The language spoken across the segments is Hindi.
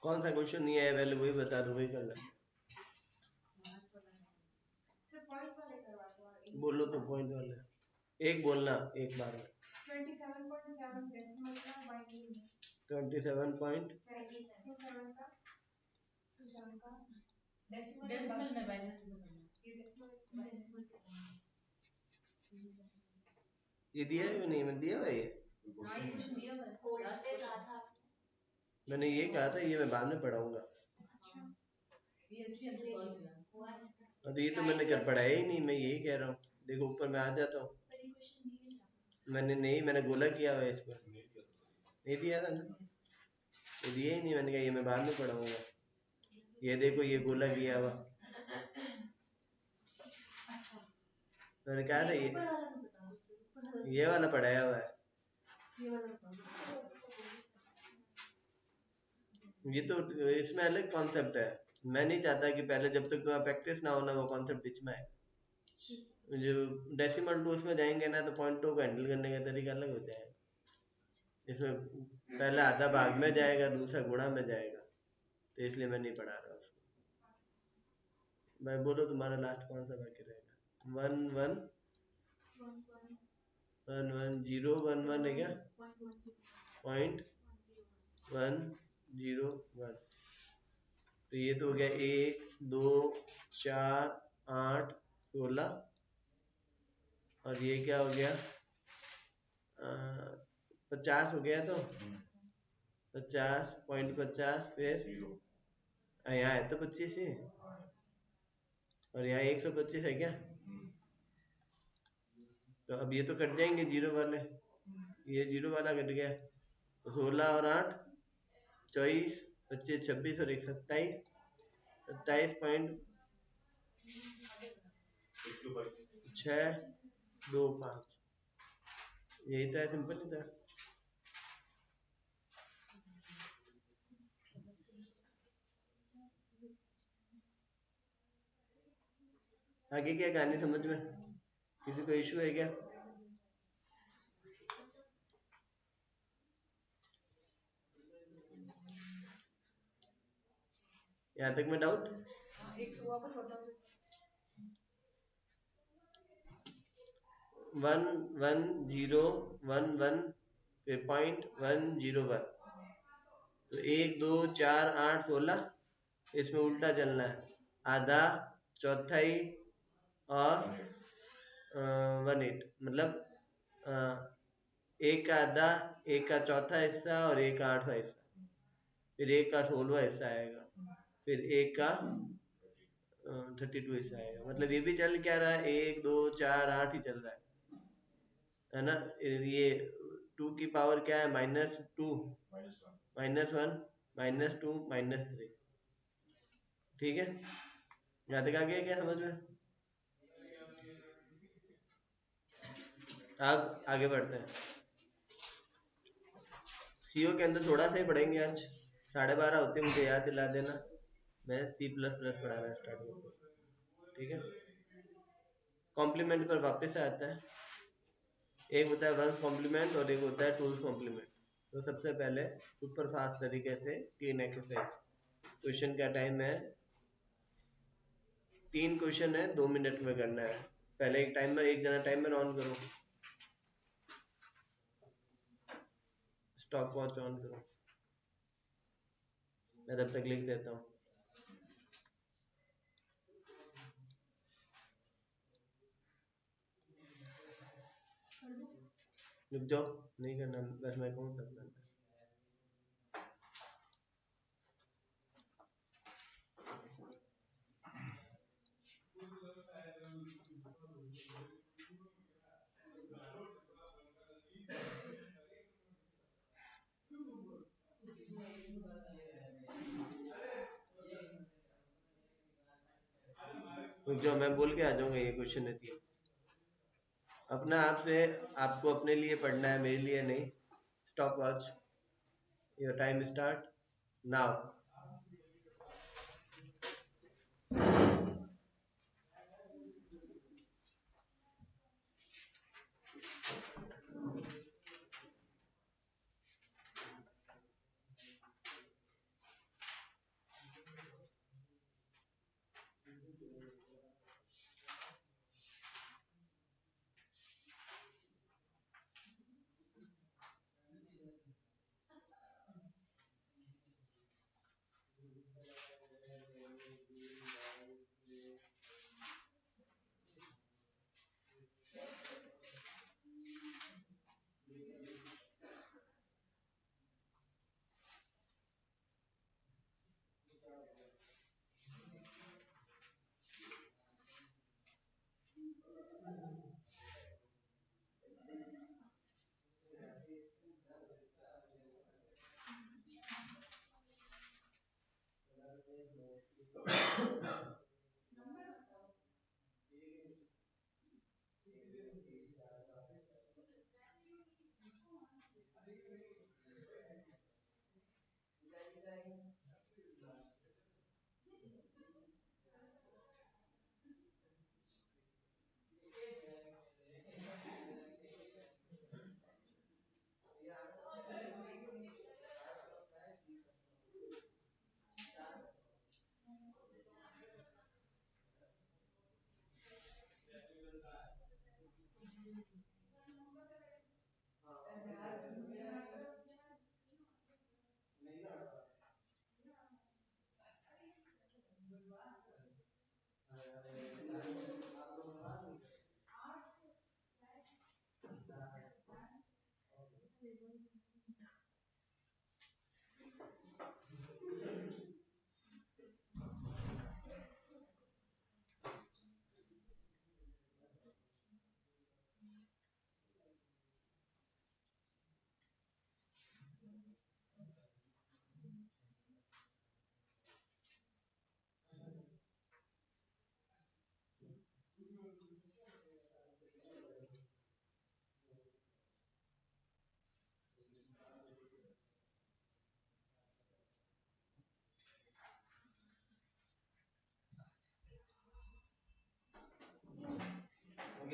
कौन सा क्वेश्चन नहीं है पहले वही बता दो, वही कर लो। बोलो तो पॉइंट वाले, एक बोलना एक बार में। 27 में पहले ये दिया है नहीं, मैं दिया भाई, मैंने ये कहा था ये मैं बाद में पढ़ाऊंगा। तो ये तो मैंने कर पढ़ाया ही नहीं, मैं यही कह रहा हूँ। देखो ऊपर मैं आ जाता हूँ, मैंने नहीं, मैंने गोला किया हुआ है इस पर, नहीं दिया था ना, ये दिया ही नहीं, मैंने कहा ये मैं बाद में पढ़ाऊंगा। ये देखो ये गोला किया हुआ, मैंने कहा था ये वाला पढ़ाया हुआ है। ये तो इसमें अलग कॉन्सेप्ट है, मैं नहीं चाहता कि पहले जब तक प्रैक्टिस ना होना वो कॉन्सेप्ट बीच में आए। जो डेसिमल टूल्स में जाएंगे ना तो पॉइंट टू को हैंडल करने का तरीका अलग हो जाएगा। इसमें पहला आधा भाग में जाएगा, दूसरा गुणा में जाएगा, तो इसलिए मैं नहीं पढ़ा रहा उसको। मैं बोलो तुम्हारा लास्ट कौन सा बाकी रहेगा? 1 1 1 1 0 1 1 है क्या? .101। तो ये तो हो गया 1 2 4 8 16, और ये क्या हो गया 50 हो गया। तो 50.50, फिर यहाँ है तो 25 ही, और यहाँ 125 है क्या? तो अब ये तो कट जाएंगे जीरो वाले, ये जीरो वाला कट गया, तो 16 और 8 24, 25 26 और 1 27, 27.625, यही था, सिंपल ही था। आगे क्या कहानी समझ में? किसी को इशू है क्या? यहाँ तक में डाउट? 1 1 0 1 1 .101, तो 1 2 4 8 16, इसमें उल्टा चलना है, आधा, चौथाई और 1/8, मतलब एक का आधा, एक का चौथा हिस्सा और एक का 8वां हिस्सा, फिर एक का 16वां हिस्सा आएगा, फिर एक का 32 हिस्सा आएगा। मतलब ये भी चल क्या रहा है, 1 2 4 8 ही चल रहा है ना। ये 2 की पावर क्या है? -2, -1, -2, -3। ठीक है, यहाँ तक आ गया क्या समझ में? अब आगे बढ़ते हैं। सीओ के अंदर थोड़ा सा ही पढ़ेंगे आज, 12:30 होते मुझे याद दिला देना। मैं C++ पढ़ाना स्टार्ट करूँगा, ठीक है। कॉम्प्लीमेंट पर वापस आता है, एक होता है वंस कॉम्प्लीमेंट और एक होता है टूल्स कॉम्प्लीमेंट। तो सबसे पहले सुपर फास्ट तरीके से 3 एक्सरसाइज। क्वेश्चन का टाइम है, 3 क्वेश्चन है, 2 मिनट में करना है। पहले एक टाइमर, एक जना टाइमर ऑन करो, स्टॉप वॉच ऑन करो, मैं तब तक लिख देता हूँ। रुक जाओ, नहीं करना, बस मैं कहूँ तब करना। रुक जाओ, मैं बोल के आ जाऊंगा, ये क्वेश्चन है 3। अपना आप से, आपको अपने लिए पढ़ना है, मेरे लिए नहीं। Stop watch, your time start now.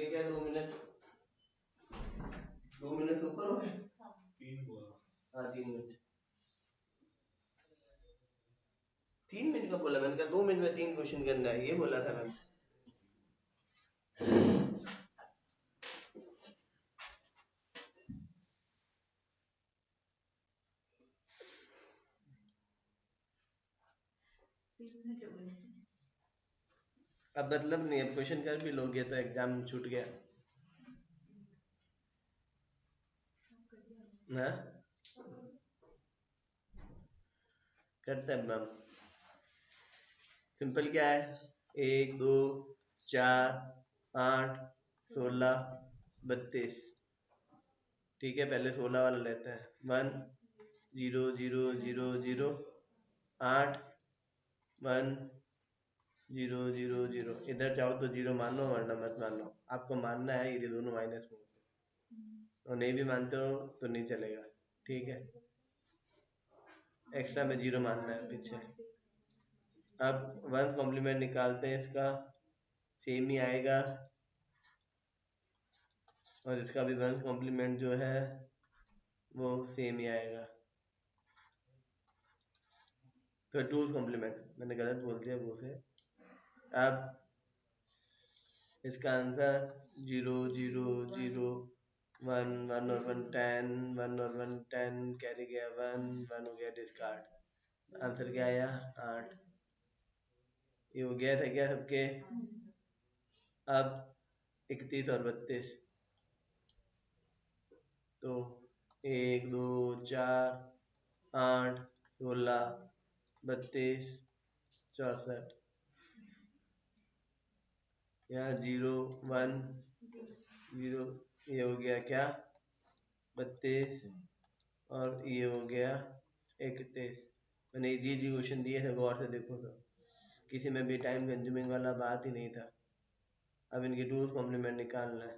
आगे क्या 2 मिनट, 2 मिनट से ऊपर हो गए। हाँ 3 मिनट, 3 मिनट का बोला मैंने, कहा 2 मिनट में 3 क्वेश्चन करना है, ये बोला था मैंने। अब मतलब नहीं, अब क्वेश्चन कर भी लोगे तो एग्जाम छूट गया ना, करते हैं मैम। सिंपल क्या है, 1 2 4 8 16 32। ठीक है, पहले 16 वाला लेते हैं। 1 0 0 0 0 8 1 0 0 0। इधर चाहो तो 0 मानो वरना मत मानो, आपको मानना है, ये दोनों माइनस में, और नहीं भी मानते हो तो नहीं चलेगा। ठीक है, एक्स्ट्रा में 0 मानना है पीछे। अब 1 कॉम्प्लीमेंट निकालते हैं, इसका सेम ही आएगा, और इसका भी 1 कॉम्प्लीमेंट जो है वो सेम ही आएगा। तो 2 कॉम्प्लीमेंट मैंने गलत बोल दिया वो से। अब इसका आंसर 0 0 0 1 1 और 1 10, 1 और 1 10, कैरी गया 1 1 हो गया डिस्कार्ड। आंसर क्या आया 8। ये हो गया था क्या सबके। अब 31 और 32, तो 1 2 4 8 16 32 64। यहाँ 0 1 0, ये हो गया क्या 32, और ये हो गया 31। मैंने जी क्वेश्चन दिए थे, गौर से देखो तो किसी में भी टाइम कंज्यूमिंग वाला बात ही नहीं था। अब इनकी टूज कॉम्प्लीमेंट निकालना है,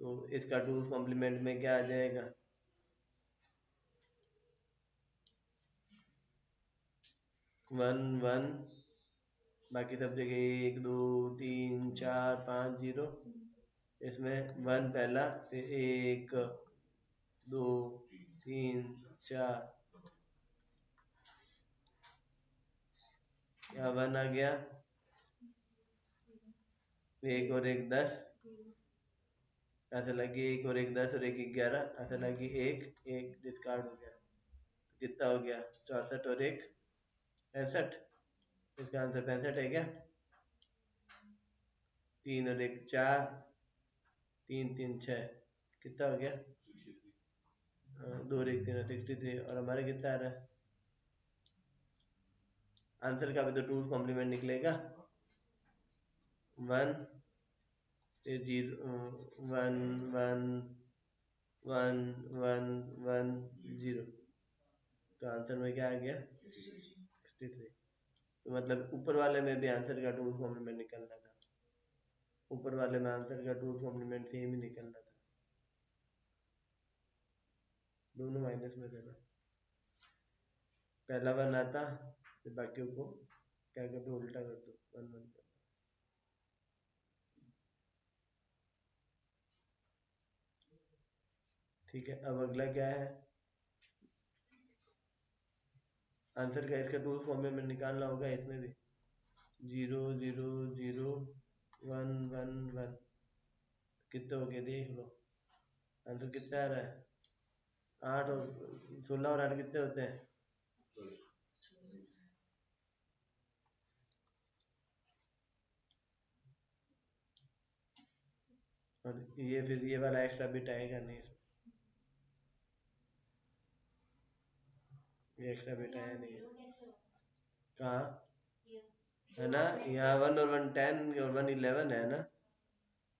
तो इसका टूज कॉम्प्लीमेंट में क्या आ जाएगा, 1 1, बाकी सब जगह 1 2 3 4 5 0, इसमें 1 पहला, फिर 1 2 3 4, यहाँ 1 आ गया, 1 और 1 10, ऐसा लगी 1 और 1 10 और 1 11, ऐसा लगी 1 1 डिस्कार्ड हो गया। तो कितना हो गया 64 और 1 65। इसका आंसर 65 है क्या। 3 और 1 4, 3 3 6, कितना हो गया 2 और 1 3 और 63। और हमारे कितना आ रहा है आंसर का भी तो टूज कॉम्प्लीमेंट निकलेगा 1 0 1 1 1 1 1 0। तो आंसर में क्या आ गया 63। तो मतलब ऊपर वाले में भी आंसर का टूज कॉम्प्लीमेंट निकलना था, ऊपर वाले में आंसर का टूज कॉम्प्लीमेंट सेम ही निकलना था, दोनों माइनस में थे ना। पहला 1 आता, फिर बाकियों को क्या कर दो उल्टा कर दो 1 1 कर। ठीक है, अब अगला क्या है, आंसर का इसका टूज फॉर्म में निकालना होगा, इसमें भी 0 0 0 1 1 1। कितने हो गए देख लो, आंसर कितना आ रहा है 8 और 16 और 8 कितने होते हैं। और ये फिर ये वाला एक्स्ट्रा बिट आएगा नहीं इसमें, ये एक्स्ट्रा बिट आया नहीं कहाँ है ना, यहाँ 1 और 1 10 और 1 11 है ना।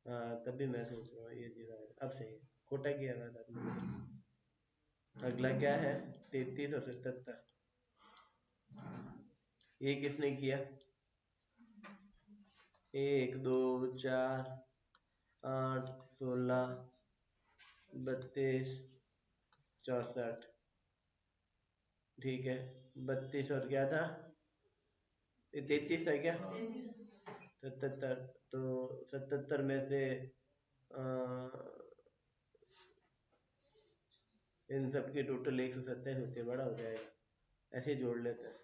हाँ तभी मैं सोच रहा हूँ ये 0 है, अब सही है, खोटा किया था आपने। अगला क्या है 33 और 77। ये किसने किया 1 2 4 8 16 32 64। ठीक है, 32 और क्या था, ये 33 था क्या 77। तो 77 में से इन सब की टोटल 127 होती है, बड़ा हो जाएगा। ऐसे ही जोड़ लेते हैं।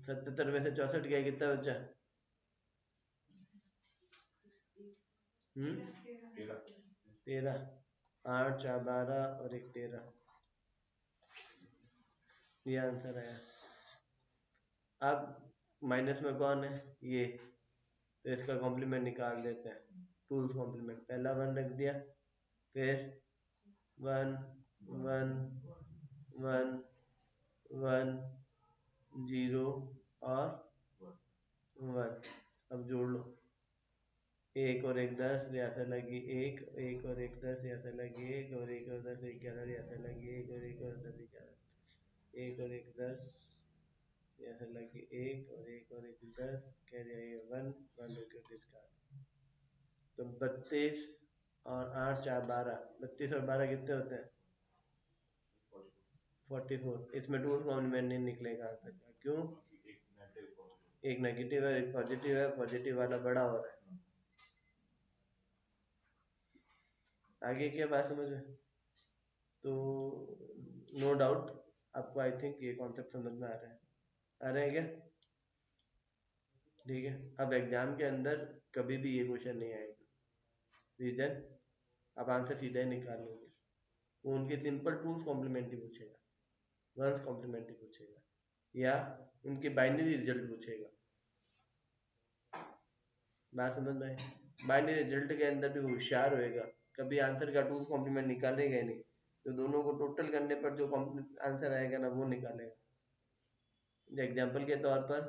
77 में से 64 गया, कितना बचा? 13। 8 4 12 और एक 13, ये आंसर आया। अब माइनस में कौन है? ये, तो इसका कॉम्प्लीमेंट निकाल देते हैं। टूल्स कॉम्प्लीमेंट, पहला 1 रख दिया, फिर 1 1 1 1 0 और 1। अब जोड़ लो, 1 और 1 10, यहाँ से लगी 1, 1 और 1 10, यहाँ से लगी 1 और 1 और 10 11, यहाँ से लगी 1 और 1 और 10 11, 1 और 1 10, यहाँ से लगी 1 और 1 और 1 10, कह दिया ये 1 1 डिस्कार्ड। तो 32 और 8 4 12, 32 और 12 कितने होते हैं? 44। इसमें टूल्स कॉम्प्लीमेंट नहीं निकलेगा आंसर का। क्यों? एक नेगेटिव है, एक पॉजिटिव है, पॉजिटिव वाला बड़ा हो रहा है। आगे क्या बात समझ में? तो नो डाउट आपको आई थिंक ये कॉन्सेप्ट समझ में आ रहे हैं क्या? ठीक है। अब एग्जाम के अंदर कभी भी ये क्वेश्चन नहीं आएगा, रीजन आप आंसर सीधा ही निकाल लोगे। वो उनके सिंपल टूल्स कॉम्प्लीमेंट्री पूछेगा, वंस कॉम्प्लीमेंट्री पूछेगा, या उनके बाइनरी रिजल्ट पूछेगा। बात समझ में? बाइनरी रिजल्ट के अंदर भी होशियार होएगा, कभी आंसर का टूल्स कॉम्प्लीमेंट निकालेगा ही नहीं। तो दोनों को टोटल करने पर जो आंसर आएगा ना, वो निकालेगा। एग्जाम्पल के तौर पर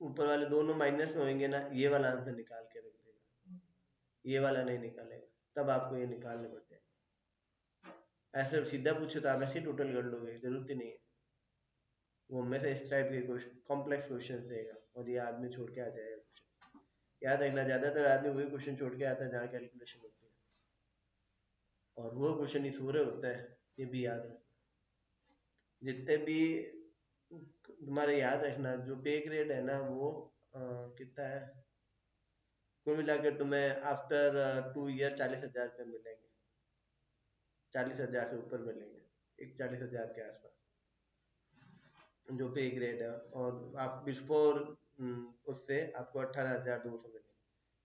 ऊपर वाले दोनों माइनस में होंगे ना, ये वाला आंसर निकाल के रख देगा, ये वाला नहीं निकालेगा। तब आपको ये निकालने पड़ते हैं। ऐसे सीधा पूछो तो आप ऐसे ही टोटल कर लोगे, जरूरत ही नहीं है। वो हमेशा इस टाइप के कॉम्प्लेक्स क्वेश्चन देगा और ये आदमी छोड़ के आ जाएगा क्वेश्चन। याद रखना, ज्यादातर आदमी वही क्वेश्चन छोड़ के आता है जहाँ कैलकुलेशन होती है, और वो क्वेश्चन ही सूर्य होता है, ये भी याद रखना। जितने भी तुम्हारे याद रखना, जो पे ग्रेड है ना वो कितना है, कुल मिलाकर तुम्हें आफ्टर 2 ईयर 40,000 रुपये मिलेंगे। 40,000 से ऊपर मिलेंगे, एक 40,000 के आसपास जो पे ग्रेड है। और आप बिफोर उससे आपको 18,200 मिलेंगे।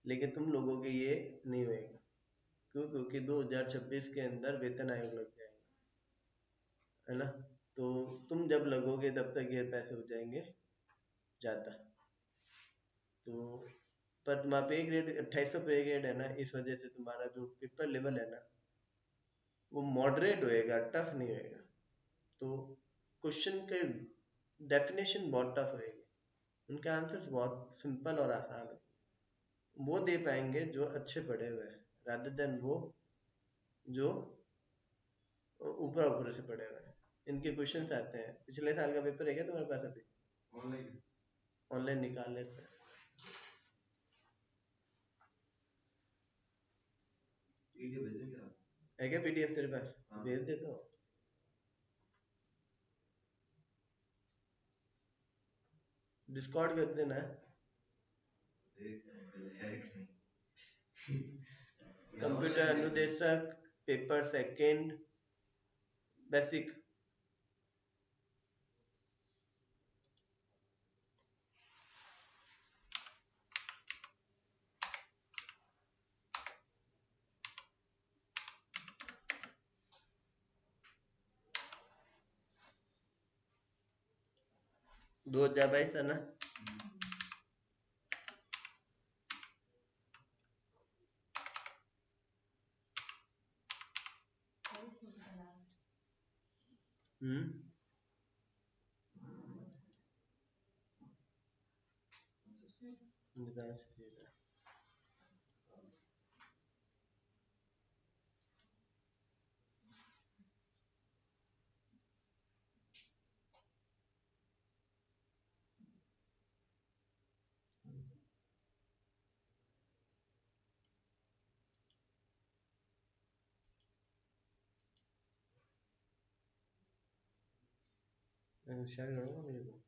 लेकिन तुम लोगों के ये नहीं होएगा। क्यों? क्योंकि 2026 के अंदर वेतन आयोग लग जाएगा, है ना। तो तुम जब लगोगे तब तक ये पैसे हो जाएंगे ज़्यादा। तो पर तुम्हारा पे ग्रेड 2800 पे ग्रेड है ना, इस वजह से तुम्हारा जो पेपर लेवल है ना वो मॉडरेट होएगा, टफ नहीं होएगा। तो क्वेश्चन के डेफिनेशन बहुत टफ होएगी, उनके आंसर्स बहुत सिंपल और आसान है। वो दे पाएंगे जो अच्छे पढ़े हुए हैं, रादर देन वो जो ऊपर ऊपर से पढ़े हुए हैं। इनके क्वेश्चंस आते हैं। पिछले साल का पेपर है क्या तुम्हारे पास? अभी ऑनलाइन निकाल लेते हैं। है क्या पीडीएफ तेरे पास? भेज देता हूँ। डिस्कॉर्ड कर देना। कंप्यूटर अनुदेशक पेपर सेकंड बेसिक। दो हजार बाईस है ना? हम्म, शेयर करूंगा मेरे को।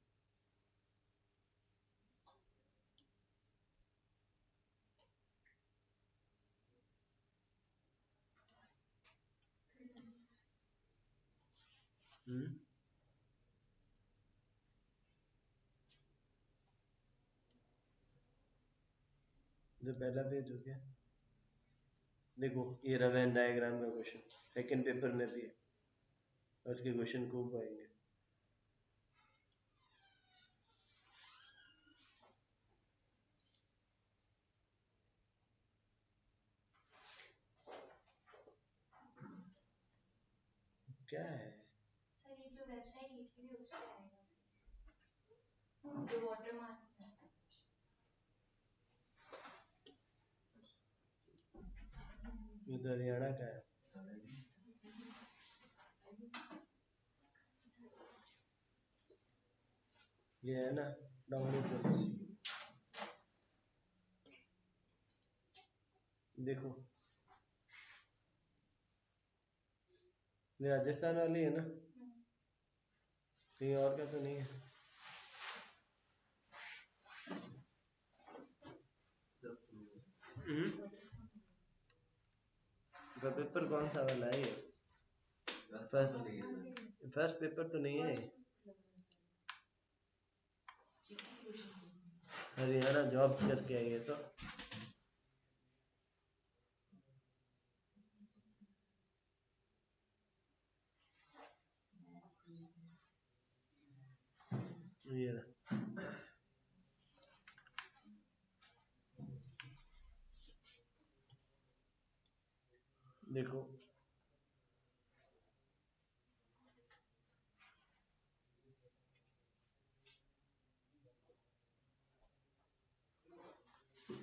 जो पहला पेज हो गया। देखो ये रहा वेन डायग्राम का क्वेश्चन, सेकंड पेपर में भी है और उसके क्वेश्चन खूब आएंगे। क्या है सर ये जो वेबसाइट लिखी हुई है उस पे आएगा जो वाटरमार्क ये तो हरियाणा का है। ये है ना डाउनलोड करो। देखो ये राजस्थान वाली है ना, कहीं और का तो नहीं है। तो पेपर कौन सा वाला है ये? फर्स्ट पेपर तो नहीं है। हरियाणा जॉब करके आई है तो ये रहा। देखो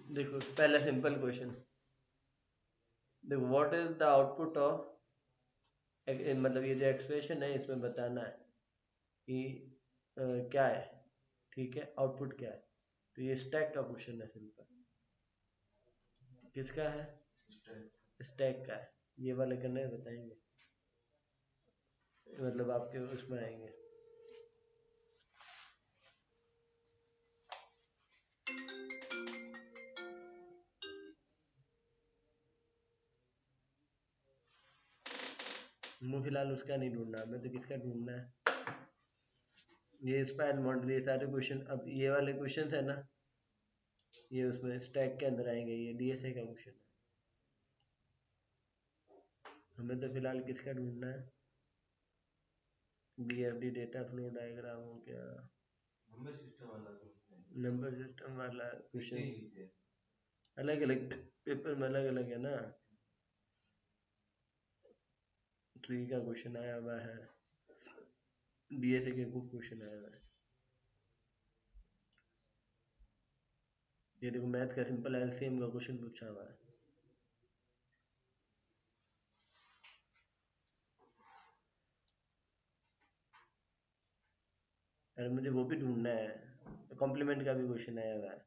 देखो पहला सिंपल क्वेश्चन, देखो what is the output of, मतलब ये जो एक्सप्रेशन है इसमें बताना है कि क्या है, ठीक है, आउटपुट क्या है। तो ये स्टैक का क्वेश्चन है सिंपल। किसका है? स्टैक का है। ये वाले करने बताएंगे, मतलब आपके उसमें आएंगे। मुझे फिलहाल उसका नहीं ढूंढना, मैं तो किसका ढूंढना है, ये स्पैन मॉडल, ये सारे क्वेश्चन, अब ये वाले क्वेश्चन है ना, ये उसमें स्टैक के अंदर आएंगे। ये डीएसए का क्वेश्चन है। हमें तो फिलहाल किसका ढूंढना है, डीएफडी डेटा फ्लो डायग्राम हो गया, नंबर सिस्टम वाला क्वेश्चन। अलग अलग पेपर में अलग अलग है ना। ट्री का क्वेश्चन आया हुआ है, डीएसए के कुछ क्वेश्चन आया हुआ है। ये देखो मैथ का सिंपल एलसीएम का क्वेश्चन पूछा हुआ है। अरे मुझे वो भी ढूंढना है, कॉम्प्लीमेंट का भी क्वेश्चन आया हुआ है।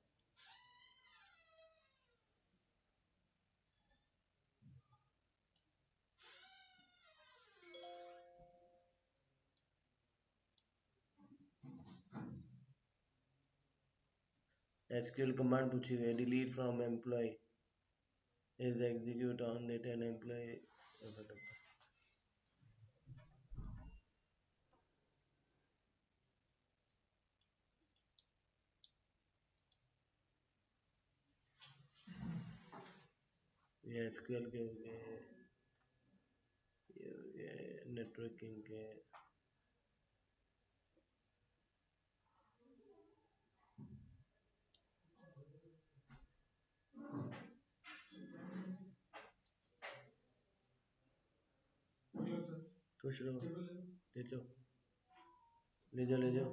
एसक्यूएल कमांड पूछी हुई है, delete from employ is execute on data and employ. ये एसक्यूएल के हो गए, ये नेटवर्किंग के। खुश रहो, ले जाओ ले जाओ ले जाओ।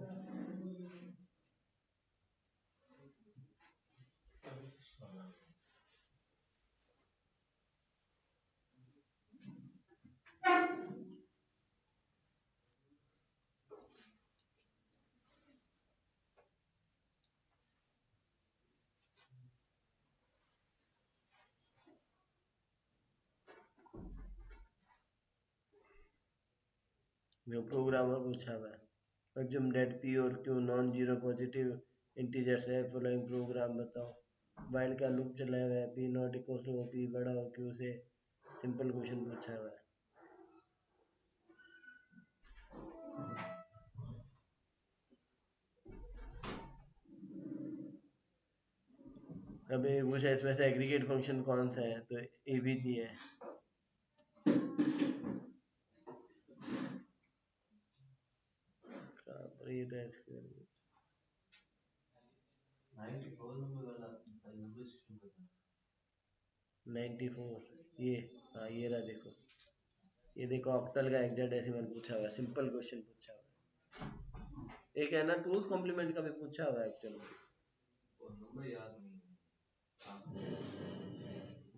जो प्रोग्रामर पूछा हुआ है, जब डेट पी और Q non zero positive integers है, फॉलोइंग प्रोग्राम बताओ। वाइल का लूप चला हुआ है, P not equal to P बड़ा हो क्यू से। सिंपल क्वेश्चन पूछा हुआ है। अभी पूछा इसमें से एग्रीगेट फंक्शन कौन सा है, तो एबीजी है। ये तो एसक्यूएल 94 ये, हाँ ये रहा देखो, ये देखो ऑक्टल का हेक्साडेसिमल पूछा हुआ है, सिंपल क्वेश्चन पूछा हुआ है। एक है ना टूथ कॉम्प्लीमेंट का भी पूछा हुआ है एक्चुअली,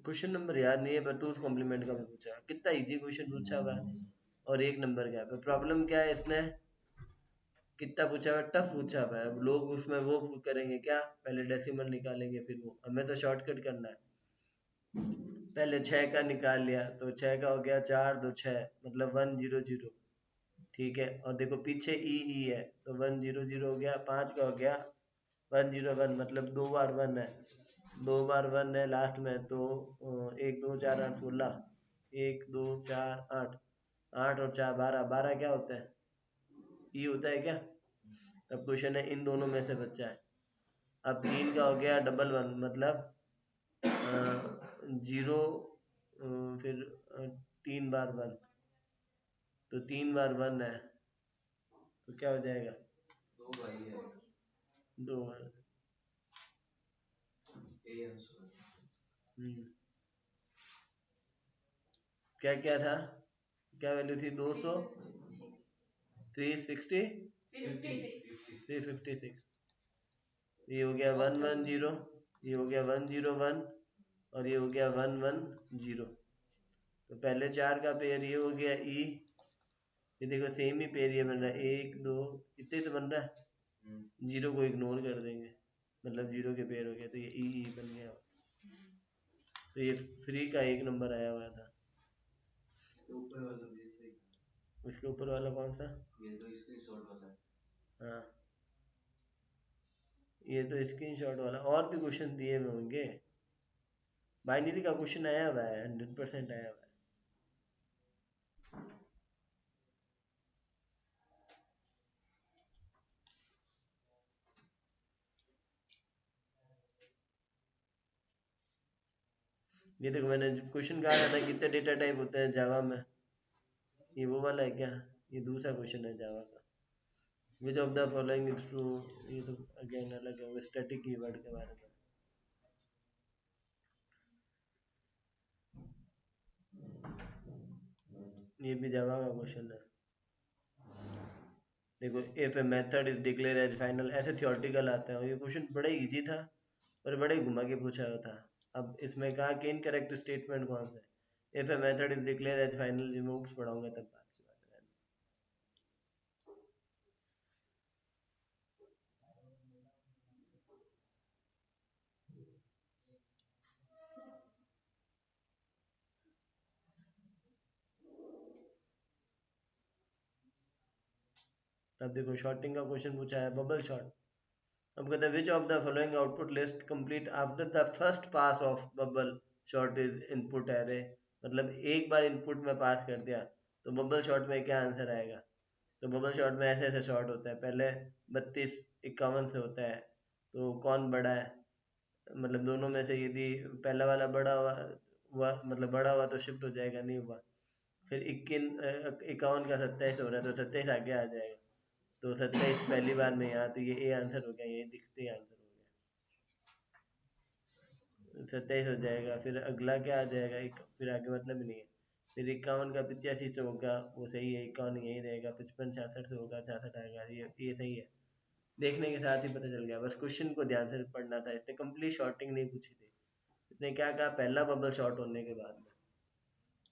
क्वेश्चन नंबर याद नहीं है पर टूथ कॉम्प्लीमेंट का भी पूछा है। कितना इजी क्वेश्चन पूछा हुआ है और 1 नंबर का है। प्रॉब्लम क्या है इसने, कितना पूछा हुआ है, टफ पूछा हुआ है। अब लोग उसमें वो करेंगे क्या, पहले डेसिमल निकालेंगे फिर वो, हमें तो शॉर्टकट करना है। पहले 6 का निकाल लिया तो 6 का हो गया 4 2 6 मतलब 100, ठीक है। और देखो पीछे ई है तो 100 हो गया, 5 का हो गया 101 मतलब 2 बार 1 है, 2 बार 1 है लास्ट में, तो 1 2 4 8 16, 1 2 4 8, 8 और 4 12, 12 क्या होता है, ई होता है क्या। अब क्वेश्चन है इन दोनों में से बच्चा है। अब 3 का हो गया डबल 1 मतलब 0, फिर 3 बार 1, तो 3 बार 1 है तो क्या हो जाएगा, 2 बार। हम्म, क्या क्या था, क्या वैल्यू थी, 200, 360, 356, ये हो गया 110, ये हो गया 101 और ये हो गया 110। तो पहले 4 का पेयर ये हो गया ई, ये देखो सेम ही पेयर ये बन रहा है, 1 2 इतने तो बन रहा है, 0 को इग्नोर कर देंगे मतलब 0 के पेयर हो गया, तो ये ई बन गया। तो ये फ्री का 1 नंबर आया हुआ था। उसके ऊपर वाला कौन सा, ये तो स्क्रीनशॉट वाला है। हाँ ये तो स्क्रीनशॉट वाला, और भी क्वेश्चन दिए हुए होंगे। बाइनरी का क्वेश्चन आया हुआ है, 100% आया हुआ है। ये देखो मैंने क्वेश्चन कहा था ना कितने डेटा टाइप होते हैं जावा में, ये वो वाला है क्या, ये दूसरा क्वेश्चन है जावा का। Which of the following is true, ये तो अगेन अलग है, वो स्टैटिक कीवर्ड के बारे में। ये भी जावा का क्वेश्चन है। देखो if a method is declare as final, ऐसे थियोरेटिकल आता है और ये क्वेश्चन बड़ा इजी था और बड़े घुमा के पूछा हुआ था। अब इसमें कहा कि इनकरेक्ट स्टेटमेंट कौन सा है, if a method is declare as final, removes पढ़ाऊंगा तब बात की बात है। अब देखो शॉर्टिंग का क्वेश्चन पूछा है, बबल शॉर्ट। अब कहते हैं which of the following output list complete after the first pass of bubble short is input array, मतलब एक बार इनपुट में पास कर दिया तो बबल शॉर्ट में क्या आंसर आएगा। तो बबल शॉट में ऐसे ऐसे शॉट होता है, पहले 32 51 से होता है, तो कौन बड़ा है, मतलब दोनों में से यदि पहला वाला बड़ा मतलब बड़ा हुआ तो शिफ्ट हो जाएगा, नहीं हुआ फिर 51 का 27 हो रहा है तो 27 आगे आ जाएगा, तो 27 पहली बार में यहाँ, तो ये ए आंसर हो गया, ये दिखते ही आंसर हो गया, 27 हो जाएगा। फिर अगला क्या आ जाएगा, एक फिर आगे मतलब ही नहीं है। फिर 51 का 85 से होगा, वो सही है, 51 यही रहेगा, 55 66 से होगा, 66 आएगा, ये सही है। देखने के साथ ही पता चल गया, बस क्वेश्चन को ध्यान से पढ़ना था, इसने कंप्लीट शॉर्टिंग नहीं पूछी थी। इसने क्या कहा, पहला बबल शॉर्ट होने के बाद में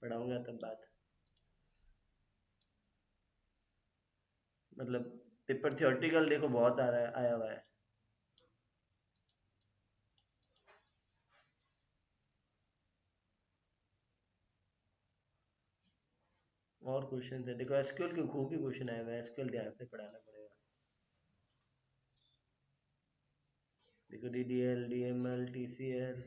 पढ़ाऊंगा तब बात, मतलब पेपर थियोरेटिकल देखो बहुत आ रहा है, आया हुआ है। और क्वेश्चन है देखो, एसक्यूएल के खूब ही क्वेश्चन आए हुए हैं, एसक्यूएल ध्यान से पढ़ाना पड़ेगा। देखो डीडीएल डीएमएल टीसीएल,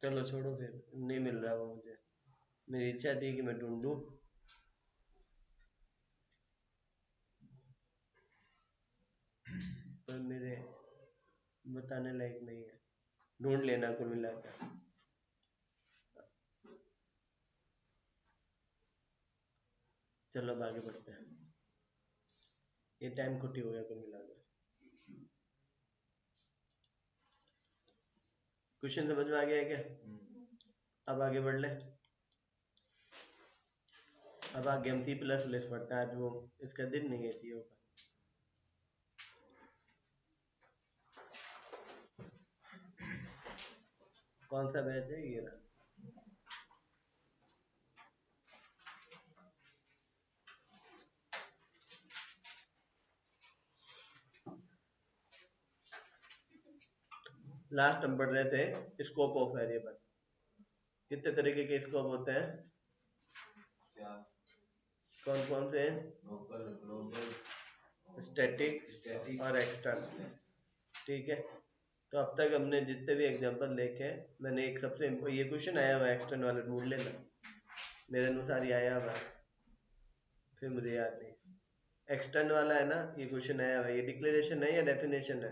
चलो छोड़ो फिर, नहीं मिल रहा वो मुझे, मेरी इच्छा थी कि मैं ढूंढूं मेरे बताने लायक नहीं है, ढूंढ लेना कुल मिलाकर। चलो अब आगे बढ़ते हैं, ये टाइम खोटी हो गया कुल मिलाकर। क्वेश्चन समझ में आ गया है क्या? अब आगे बढ़ ले। अब आगे हम C++ पढ़ता है, वो इसका दिन नहीं है सीओ का। कौन सा बैच है ये रहा? लास्ट हम पढ़ रहे थे स्कोप ऑफ वेरिएबल। कितने तरीके के स्कोप होते हैं? कौन कौन से? लोकल, ग्लोबल, स्टैटिक और एक्सटर्नल। ठीक है, तो अब तक हमने जितने भी एग्जांपल देखे, मैंने एक सबसे ये क्वेश्चन आया हुआ है एक्सटर्नल वाले, ढूंढ लेना, मेरे अनुसार ही आया हुआ है, फिर मुझे याद नहीं। एक्सटर्नल वाला है ना, ये क्वेश्चन आया हुआ है, ये डिक्लेरेशन है या डेफिनेशन है?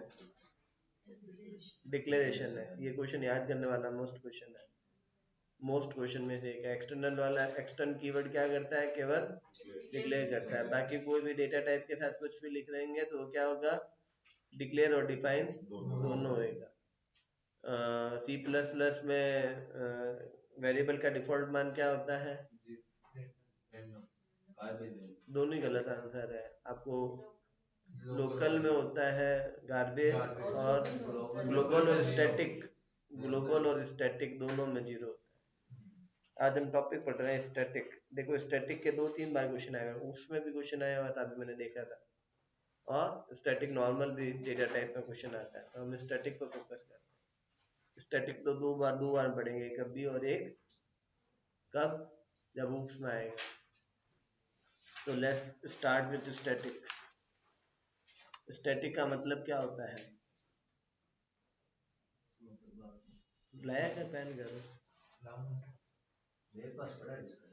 डिक्लेरेशन है। ये क्वेश्चन याद करने वाला मोस्ट क्वेश्चन है, मोस्ट क्वेश्चन में से एक है। एक्सटर्नल वाला, एक्सटर्न कीवर्ड क्या करता है? केवल डिक्लेयर करता है। बाकी कोई भी डेटा टाइप के साथ कुछ भी लिख रहेंगे तो वो क्या होगा? डिक्लेयर और डिफाइन दोनों होएगा। C++ में वेरिएबल का डिफॉल्ट मान क्या होता है? दोनों ही गलत आंसर है आपको। लोकल में होता है गार्बेज, और ग्लोबल और स्टैटिक, ग्लोबल और स्टैटिक दोनों में जीरो होता है। आज हम टॉपिक पढ़ रहे हैं स्टैटिक। देखो स्टैटिक के 2-3 बार क्वेश्चन आए हुए, उसमें भी क्वेश्चन आया हुआ था, अभी मैंने देखा था। और स्टैटिक नॉर्मल भी डेटा टाइप का क्वेश्चन आता है, तो हम स्टैटिक पर फोकस करते हैं। स्टैटिक तो दो बार पढ़ेंगे, एक अभी और एक कब, जब ऊप्स में आएगा। तो let's start with static. Static का मतलब क्या होता है? ब्लैक है पेन करो, मेरे पास पड़ा है इसका।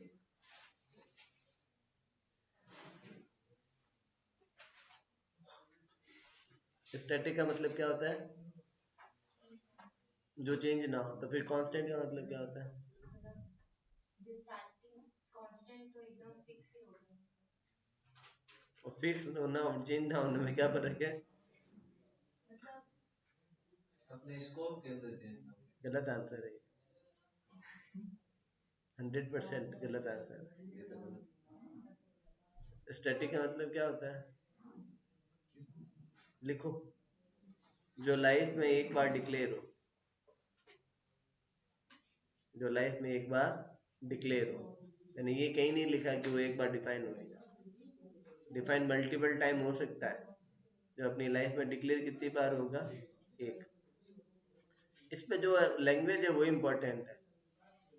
स्टैटिक का मतलब क्या होता है? जो चेंज ना हो। तो फिर कांस्टेंट का मतलब क्या होता है? जो स्टार्टिंग कांस्टेंट तो एकदम फिक्स ही होगा। और फिक्स होना और चेंज ना होने में क्या फर्क है? मतलब अपने स्कोप के अंदर चेंज ना हो। गलत आंसर है, 100% गलत आंसर है। स्टैटिक का मतलब क्या होता है? लिखो, जो लाइफ में एक बार डिक्लेयर हो, जो लाइफ में एक बार डिक्लेयर हो, यानी ये कहीं नहीं लिखा कि वो एक बार डिफाइन होगा। डिफाइन मल्टीपल टाइम हो सकता है, जो अपनी लाइफ में डिक्लेयर कितनी बार होगा? एक। इस पे जो लैंग्वेज है वो इम्पोर्टेंट है।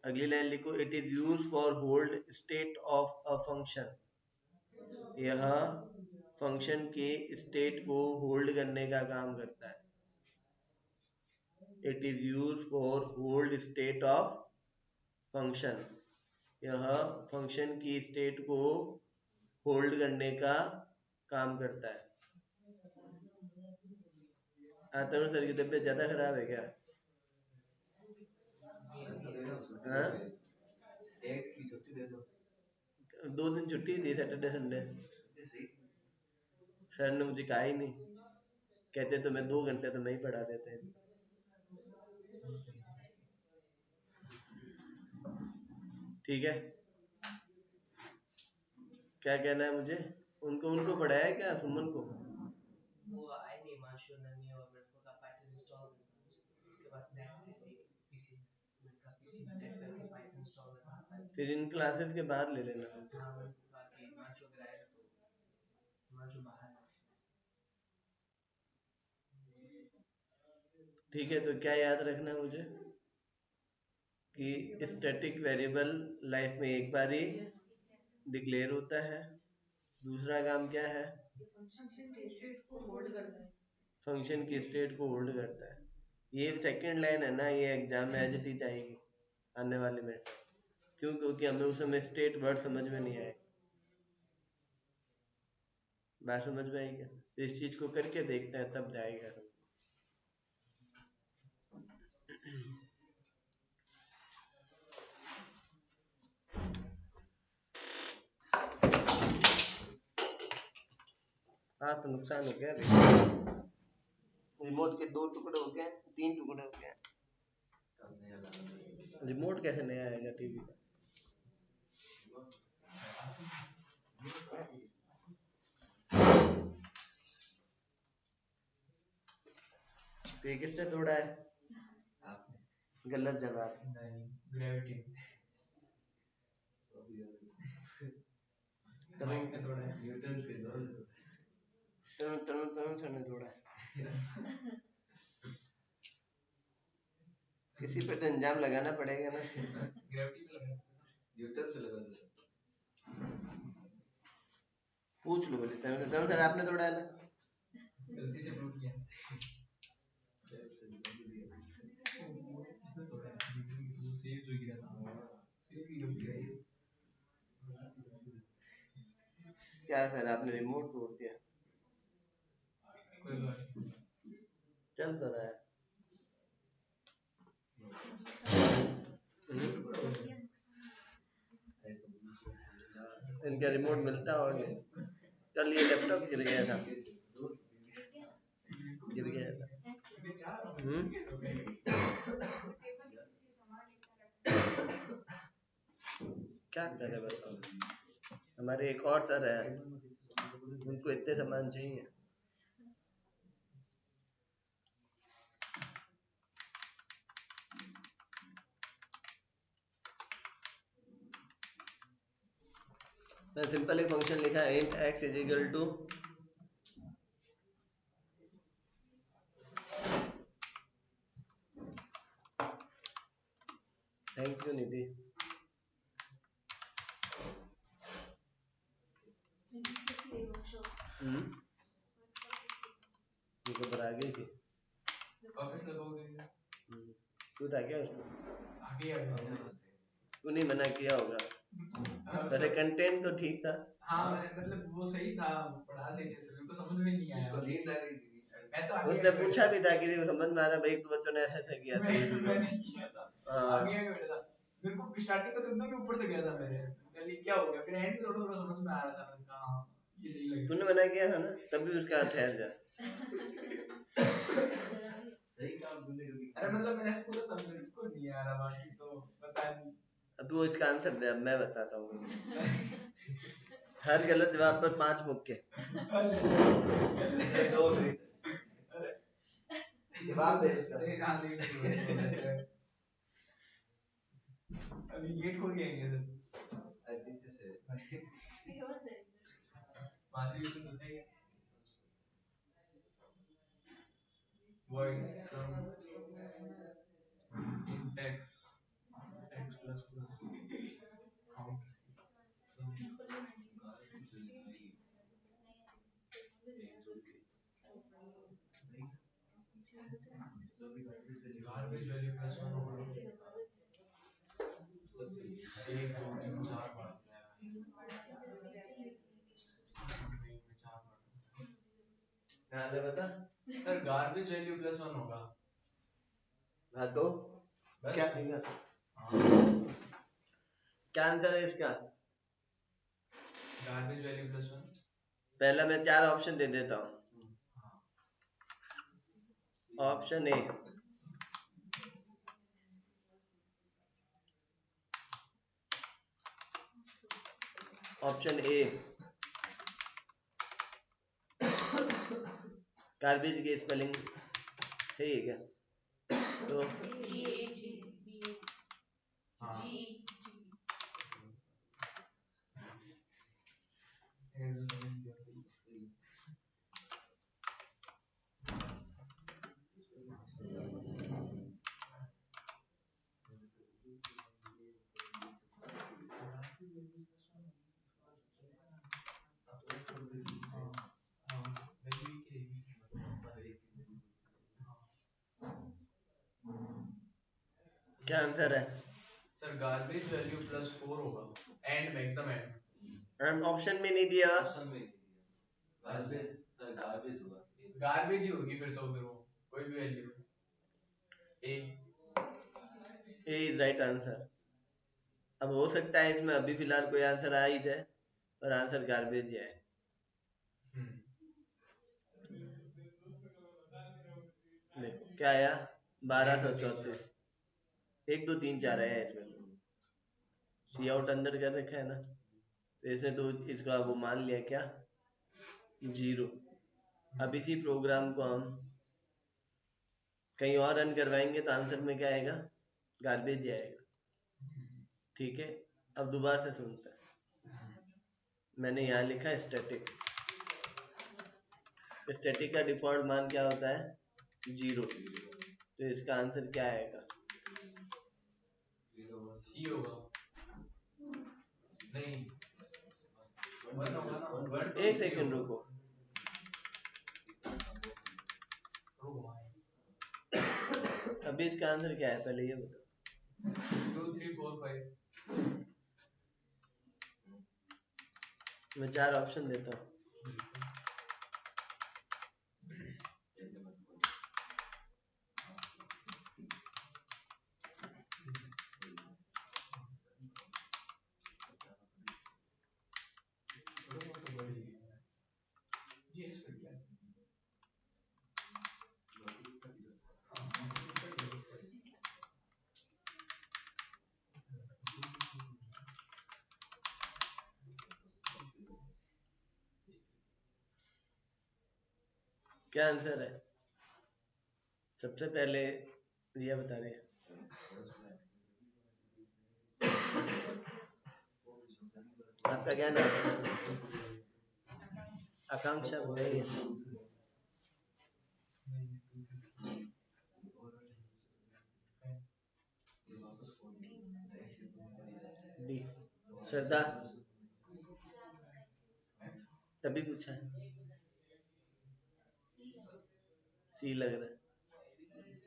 अगली लाइन लिखो, it is use for hold state of a function. यह फंक्शन के स्टेट को होल्ड करने का काम करता है। It is use for hold state of function. यह फंक्शन की स्टेट को होल्ड करने का काम करता है। तरुण सर की तबीयत ज्यादा खराब है क्या? हाँ? एक की छुट्टी दे दो। 2 दिन छुट्टी थी, सैटरडे संडे। सर ने मुझे कहा ही नहीं, कहते तो मैं 2 घंटे तो नहीं पढ़ा देते। ठीक है, क्या कहना है मुझे? उनको उनको पढ़ाया क्या सुमन को? वो आए नहीं, मार्शल ने और मैं उसको कहा पाइथन इंस्टॉल करना, उसके पास नेट है नहीं पीसी में, मैं कहा पीसी में नेट करके पाइथन इंस्टॉल करना। फिर इन क्लासेस के बाद ले लेना। हाँ, मैंने कहा कि मार्शल अगर आएगा तो मार्शल बाहर है। ठीक है, तो क्या याद रखना है मुझे कि स्टैटिक वेरिएबल लाइफ में एक बार ही डिक्लेयर होता है। दूसरा काम क्या है? फंक्शन की स्टेट को होल्ड करता है। ये सेकंड लाइन है ना, ये एग्जाम में एज इट इज आएगी आने वाले में। क्यों? क्योंकि हमें उस समय स्टेट वर्ड समझ में नहीं आए। बात समझ में आई क्या? इस चीज को करके देखते हैं तब जाएगा। हाँ तो नुकसान हो गया अभी। रिमोट के 2 टुकड़े हो गए, 3 टुकड़े हो गए। रिमोट कैसे नया आएगा टीवी का? तो ये किसने तोड़ा है? गलत जवाब। ग्रेविटी माइक ने तोड़ा है। न्यूटन के तरुण तरुण तरुण सर ने तोड़ा है। किसी पे तो इंजाम लगाना पड़ेगा ना। ग्रेविटी पे लगा। न्यूटन पे लगा दो। पूछ लो बोले तरुण सर आपने तोड़ा है ना? गलती से टूट गया। इसने तोड़ा है। सेव जो गिरा था। सेव की गलती है। क्या सर आपने रिमोट तोड़ दिया? कोई बात नहीं। चल तो रहा है। इनका रिमोट मिलता और नहीं। कल ये लैपटॉप गिर गया था। गिर गया था। क्या करे बताओ। हमारे एक और सर है, उनको इतने सामान चाहिए। मैं सिंपल एक फंक्शन लिखा है int x is equal to thank you Nidhi. घबरा गई थी। वापस लगाओगे? तू था क्या उसको? आगे आ गया। तूने मना किया होगा। वैसे कंटेंट तो ठीक था। हाँ मतलब वो सही था, पढ़ा थे कैसे मेरे को समझ में नहीं आया। इसको नींद आ गई थी। मैं तो आगे उसने पूछा भी था कि समझ में आ रहा भाई तो बच्चों ने ऐसे ऐसे किया था। मैंने किया था। आगे आगे बैठा था। मेरे को स्टार्टिंग का तो एकदम ही ऊपर से गया था मेरे। पहले क्या हो गया, फिर एंड में थोड़ा थोड़ा समझ में आ रहा था। मैंने कहा हाँ ये सही लग तूने मना किया था ना, तभी उसका ठहर जा। सही काम तूने कभी अरे मतलब मैंने ऐसे बोला था, मेरे को नहीं आ रहा, बाकी तो पता नहीं। तू इसका आंसर दे, अब मैं बताता हूँ। हर गलत जवाब पर 5 मुक्के। दो मिनट जवाब दे इसका। हाँ दे अभी गेट खोल के आएंगे सर। पीछे से वहां से भी कुछ होता है क्या? void sum int x plus count garbage value plus 1 होगा। 1 2 3 4 बार हाँ ले बता। सर गार्बेज वैल्यू प्लस 1 होगा। हाँ तो बस क्या लिखा? क्या आंसर है इसका? Garbage value plus 1। पहला मैं 4 ऑप्शन दे देता हूँ। Option A option A garbage की स्पेलिंग सही है क्या? तो क्या आंसर है? सर गार्बेज वैल्यू प्लस 4 होगा एंड में एकदम एंड। ऑप्शन में नहीं दिया। ऑप्शन में गार्बेज सर गार्बेज होगा गार्बेज ही होगी फिर तो उधर वो कोई भी value A A is right answer. अब हो सकता है इसमें अभी फिलहाल कोई आंसर आ ही जाए और आंसर गार्बेज ही आए। देखो क्या आया, 1234। 1 2 3 4 है इसमें, सी आउट अंदर कर रखा है ना, तो इसने तो इसका वो मान लिया क्या, 0। अब इसी प्रोग्राम को हम कहीं और रन करवाएंगे तो आंसर में क्या आएगा, गार्बेज ही आएगा। ठीक है, अब दोबारा से सुनते हैं। मैंने यहाँ लिखा है स्टैटिक। स्टैटिक का डिफॉल्ट मान क्या होता है, 0। तो इसका आंसर क्या आएगा, सी होगा नहीं 1 होगा ना 1 2 एक सेकंड रुको, अभी इसका आंसर क्या है पहले ये बताओ। 2 3 4 5 मैं 4 ऑप्शन देता हूँ। क्या आंसर है, सबसे पहले रिया बता रहे हैं। आपका क्या नाम है, आकांक्षा बताइए। डी, श्रद्धा तभी पूछा है, सी लग रहा है,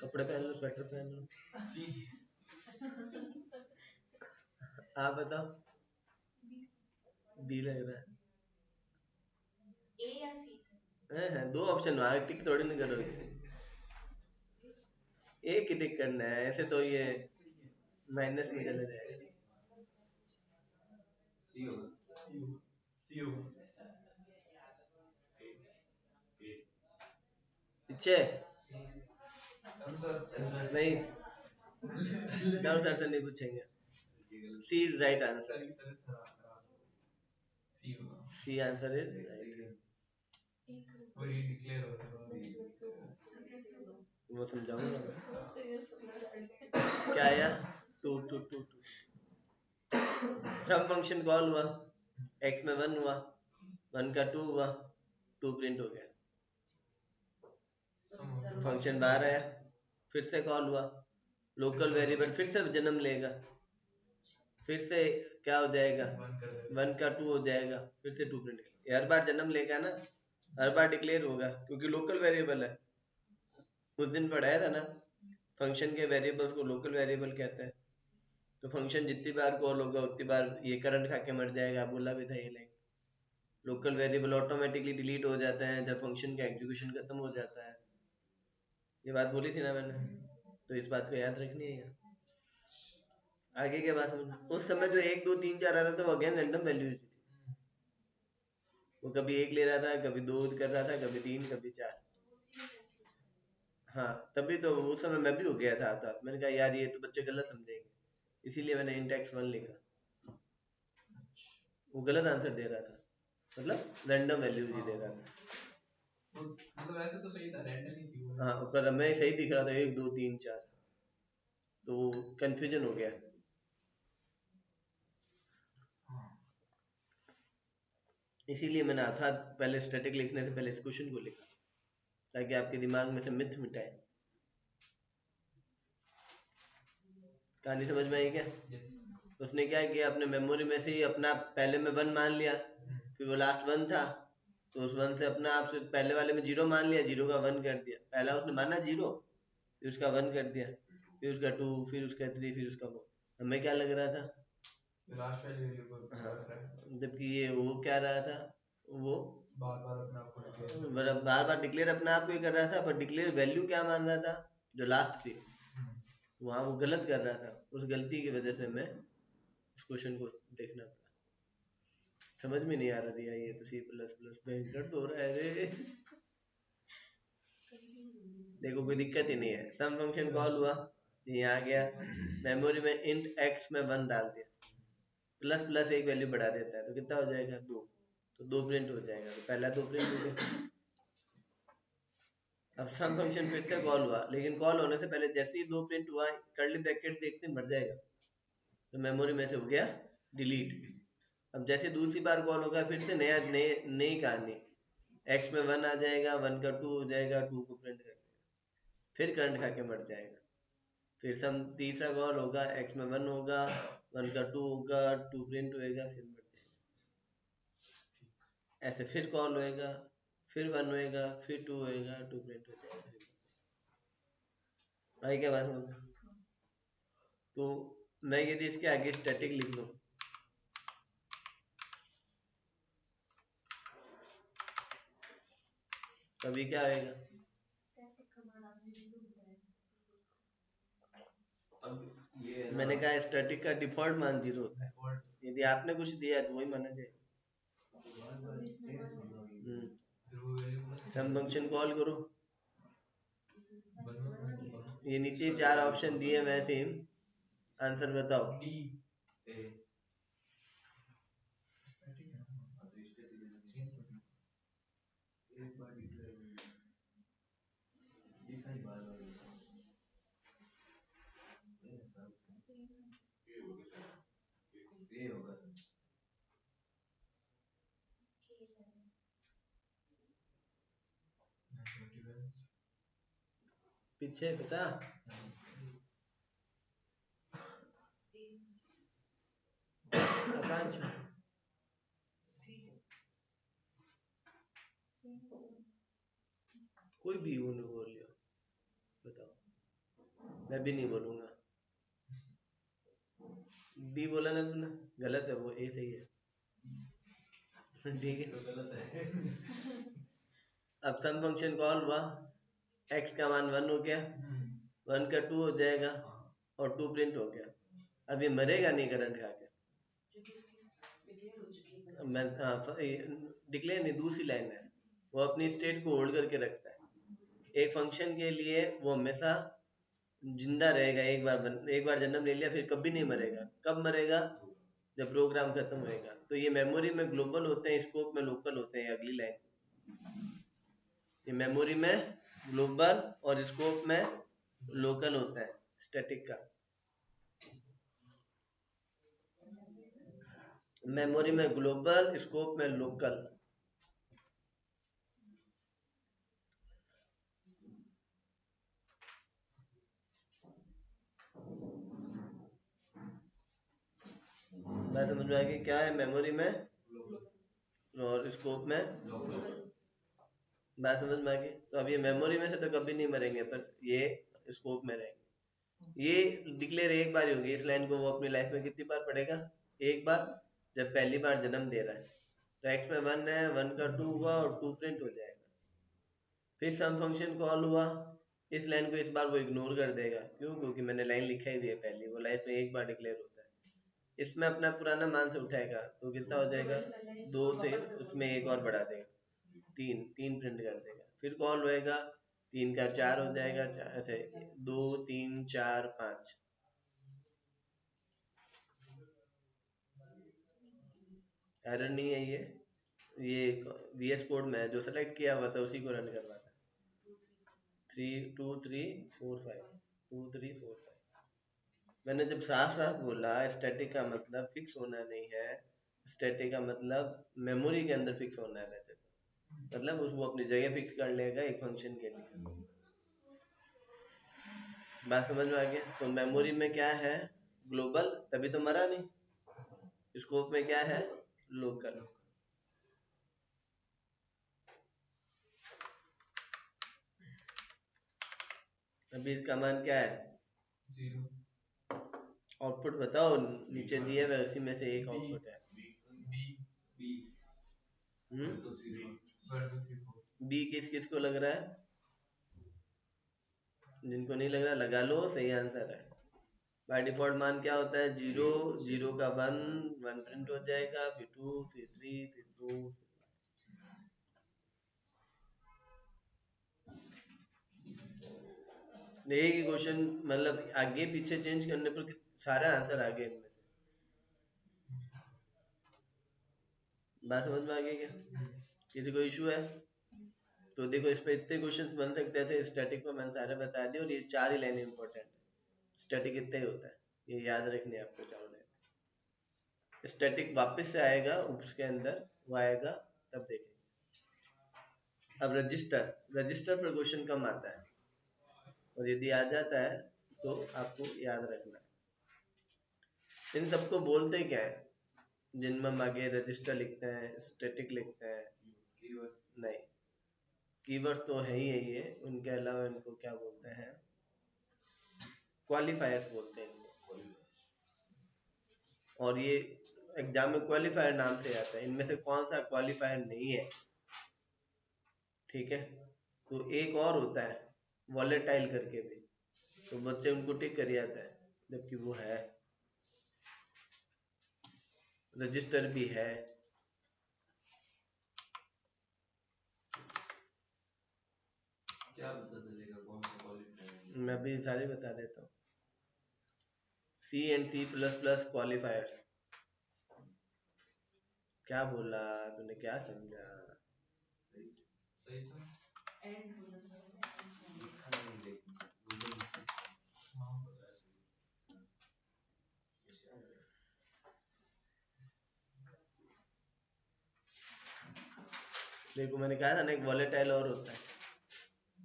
कपड़े पहन लो, स्वेटर पहन लो। आप बताओ, डी लग रहा है। ए या सी सर? है 2 ऑप्शन, आगे टिक थोड़ी नहीं करोगे, एक ही टिक करना है, ऐसे तो ये माइनस में चले जाएगा। सी होगा सी होगा पीछे आंसर नहीं, डाउट सर से नहीं पूछेंगे। सी इज राइट आंसर, सी होगा सी आंसर इज राइट। और ये डिक्लेयर हो रहा है वो समझाऊंगा क्या आया, 2 2 2 2। सम फंक्शन कॉल हुआ, x में 1 हुआ, 1 का 2 हुआ, 2 प्रिंट हो गया, फंक्शन बाहर आया, फिर से कॉल हुआ, लोकल वेरिएबल फिर से जन्म लेगा, फिर से क्या हो जाएगा, 1 का 2 हो जाएगा, फिर से 2 प्रिंट, हर बार जन्म लेगा ना, हर बार डिक्लेयर होगा क्योंकि लोकल वेरिएबल है। उस दिन पढ़ाया था ना, फंक्शन के वेरिएबल्स को लोकल वेरिएबल कहते हैं। तो फंक्शन जितनी बार कॉल होगा उतनी बार ये करंट खा के मर जाएगा, बोला भी था ये line. Local variable automatically delete हो जाते हैं जब फंक्शन का एग्जीक्यूशन खत्म हो जाता है, ये बात बोली थी ना मैंने, तो इस बात को याद रखनी है। आगे के बात समझ, उस समय जो 1 2 3 4 आ रहा था वो अगेन रैंडम वैल्यूज थी, वो कभी 1 ले रहा था, कभी 2 कर रहा था, कभी 3, कभी 4। उसी में कंफ्यूज कर। हाँ तभी तो उस समय मैं भी हो गया था, मैंने कहा यार ये तो बच्चे गलत समझेंगे, इसीलिए मैंने int x1 लिखा। वो गलत आंसर दे रहा था, मतलब रैंडम वैल्यूज ही दे रहा था। मतलब ऐसे तो सही था, रैंडम ही थी वो। हाँ पर हमें सही दिख रहा था 1 2 3 4, तो कंफ्यूजन हो गया। इसीलिए मैंने आधा पहले स्टैटिक लिखने से पहले इस क्वेश्चन को लिखा, ताकि आपके दिमाग में से मिथ मिटाए। कहानी समझ में आई क्या? उसने क्या किया, अपने मेमोरी में से ही अपना पहले में 1 मान लिया, फिर वो लास्ट 1 था तो उस 1 से अपना आप से पहले वाले में 0 मान लिया, 0 का 1 कर दिया, पहला उसने माना 0, फिर उसका 1 कर दिया, फिर उसका 2, फिर उसका 3, फिर उसका 4। हमें क्या लग रहा था, लास्ट वैल्यू को हाँ, जबकि ये वो क्या रहा था, वो बार बार अपने आप को declare मतलब बार बार डिक्लेयर अपने आप को ही कर रहा था, पर डिक्लेयर वैल्यू क्या मान रहा था, जो लास्ट थी वहां वो गलत कर रहा था। उस गलती की वजह से मैं उस क्वेश्चन को देखना पड़ा। समझ में नहीं आ रहा था ये तो सी प्लस प्लस भयंकर तो हो रहा है रे। देखो कोई दिक्कत ही नहीं है। सम फंक्शन कॉल हुआ, ये आ गया, मेमोरी में इंट x में 1 डाल दिया, प्लस प्लस एक वैल्यू बढ़ा देता है तो कितना हो जाएगा 2, तो 2 प्रिंट हो जाएगा, तो पहला 2 प्रिंट हो गया। अब सम फंक्शन फिर से कॉल हुआ, लेकिन कॉल होने से पहले जैसे ही 2 प्रिंट हुआ कर्ली ब्रैकेट देखते मर जाएगा, तो मेमोरी में से हो गया डिलीट। अब जैसे दूसरी बार कॉल होगा फिर से नई कहानी, x में 1 आ जाएगा, 1 का 2 हो जाएगा, 2 को प्रिंट कर देगा, फिर करंट खा के मर जाएगा। फिर सम तीसरा कॉल होगा, x में 1 होगा, 1 का 2 होगा, 2 प्रिंट होएगा, फिर मर जाएगा। ऐसे फिर कॉल होएगा, फिर 1 होएगा, फिर 2 होएगा, 2 प्रिंट हो जाएगा। आई क्या बात समझ? तो मैं यदि इसके आगे स्टैटिक लिख दूं, तभी क्या आएगा? स्टैटिक कमांड आपने जीरो बताया। अब ये है ना, मैंने कहा स्टैटिक का डिफॉल्ट मान 0 होता है, default यदि आपने कुछ दिया तो वही माना जाएगा। बार बार change होना होगी। फिर वो variable से सम फंक्शन कॉल करो, बनना ये नीचे 4 ऑप्शन दिए मैं सेम, आंसर बताओ। D ए static है ना हाँ तो इसके लिए change होगी एक बार डिक्लेयर लिखा ही बार बार लिखा ये सब ये होगा सर। पीछे बता। आकांक्षा कोई भी उन्होंने बोल लिया, बताओ, मैं भी नहीं बोलूंगा। बी बोला ना तुमने, गलत है वो, ए सही है। ठीक है, तो गलत है। अब सम फंक्शन कॉल हुआ, x का मान 1 हो गया, 1 का 2 हो जाएगा और 2 प्रिंट हो गया। अब ये मरेगा नहीं करंट खा के, मैं डिक्लेयर नहीं, दूसरी लाइन है, वो अपनी स्टेट को होल्ड करके रखता है। एक फंक्शन के लिए वो हमेशा जिंदा रहेगा, एक बार जन्म ले लिया फिर कभी नहीं मरेगा। कब मरेगा? जब प्रोग्राम खत्म होएगा। तो ये मेमोरी में ग्लोबल होते हैं, स्कोप में लोकल होते हैं। अगली लाइन, ये मेमोरी में ग्लोबल और स्कोप में लोकल होता है स्टैटिक का। मेमोरी में ग्लोबल, स्कोप में लोकल। मैं समझ में आ गई क्या है मेमोरी में और स्कोप में। बात समझ में आ गई। तो अब ये मेमोरी में से तो कभी नहीं मरेंगे, पर ये स्कोप में रहेंगे। ये डिक्लेयर एक बार ही होगी, इस लाइन को वो अपनी लाइफ में कितनी बार पढ़ेगा? एक बार, जब पहली बार जन्म दे रहा है। तो x में 1 है, 1 का 2 हुआ और 2 प्रिंट हो जाएगा। फिर सम फंक्शन कॉल हुआ, इस लाइन को इस बार वो इग्नोर कर देगा। क्यों? क्योंकि मैंने लाइन लिखा ही दी है पहले, वो लाइफ में एक बार डिक्लेयर होता है। इसमें अपना पुराना मान से उठाएगा तो कितना हो जाएगा? 2 से उसमें एक और बढ़ा देगा, 3 प्रिंट कर देगा। फिर कॉल होएगा, 3 का 4 हो जाएगा, ऐसे 2 3 4 5। एरर नहीं है ये VS कोड में है, जो सेलेक्ट किया हुआ था उसी को रन करवाता है। 3 2 3 4 5 2 3 4 5। मैंने जब साफ साफ बोला स्टैटिक का मतलब फिक्स होना नहीं है, स्टैटिक का मतलब मेमोरी के अंदर फिक्स होना है। मतलब उसको अपनी जगह फिक्स कर लेगा एक फंक्शन के लिए। बात समझ में आ गया? तो मेमोरी में क्या है? ग्लोबल, तभी तो मरा नहीं। स्कोप में क्या है? लोकल। अभी इसका मान क्या है? 0 आउटपुट बताओ, नीचे दिए हुए उसी में से एक आउटपुट है। B बी हम्म तो 0 1 2 3 4 बी किस किस को लग रहा है? जिनको नहीं लग रहा लगा लो, सही आंसर है। बाय डिफॉल्ट मान क्या होता है? 0, 0 का 1, 1 प्रिंट हो जाएगा, फिर 2, फिर 3, फिर 2। एक ही क्वेश्चन, मतलब आगे पीछे चेंज करने पर सारा आंसर आ गया इनमें से। बात समझ में आ गई क्या? किसी को इशू है तो देखो, इस पे इतने क्वेश्चंस बन सकते थे। स्टैटिक पे मैंने सारे बता दिए, और ये 4 ही लाइन इंपॉर्टेंट है। स्टैटिक इतना ही होता है, ये याद रखनी है आपको 4 लाइन। स्टैटिक वापस से आएगा उसके अंदर, वो आएगा तब देखेंगे। अब रजिस्टर, रजिस्टर पर क्वेश्चन कम आता है, और यदि आ जाता है तो आपको याद रखना है। इन सबको बोलते क्या है? जिनमें हम आगे रजिस्टर लिखते हैं, स्टैटिक लिखते हैं, नहीं, कीवर्ड तो है ही है ये। उनके अलावा इनको क्या बोलते हैं? क्वालिफायर्स बोलते हैं इनको। और ये एग्जाम में क्वालिफायर नाम से आता है। इनमें से कौन सा क्वालिफायर नहीं है? ठीक है, तो एक और होता है वॉलेटाइल करके भी, तो बच्चे उनको टिक कर जाता है, जबकि वो है। रजिस्टर भी है। क्या पता चलेगा कौन सा क्वालिफायर? मैं भी सारे बता देता हूँ। C and C plus plus qualifiers. क्या बोला तूने, क्या समझा? सही था। एंड बोला था लिखा नहीं लेकिन गूगल हाँ देखो मैंने कहा था ना, एक वॉलेटाइल और होता है,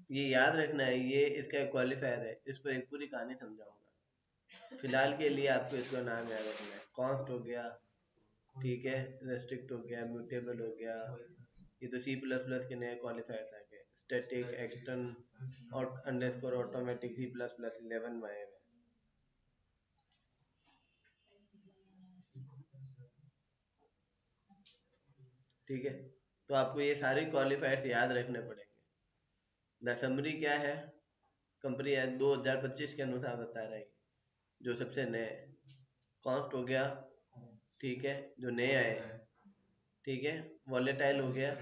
ये याद रखना है। ये इसका एक क्वालिफायर है, इस पर एक पूरी कहानी समझाऊंगा। फिलहाल के लिए आपको इसका नाम याद रखना है। कॉन्स्ट हो गया, ठीक है, रेस्ट्रिक्ट हो गया, म्यूटेबल हो गया। ये तो सी प्लस प्लस के नए क्वालिफायर्स आ गए। स्टैटिक, एक्सटर्न और underscore automatic C plus plus 11 में आए हुए हैं। ठीक है, तो आपको ये सारे क्वालिफायर्स याद रखने पड़ेंगे। द समरी क्या है? कंपनी 2025 के अनुसार बता रहा है, जो सबसे नए। कॉस्ट हो गया, ठीक है, जो नए आए, ठीक है। वॉलेटाइल हो गया,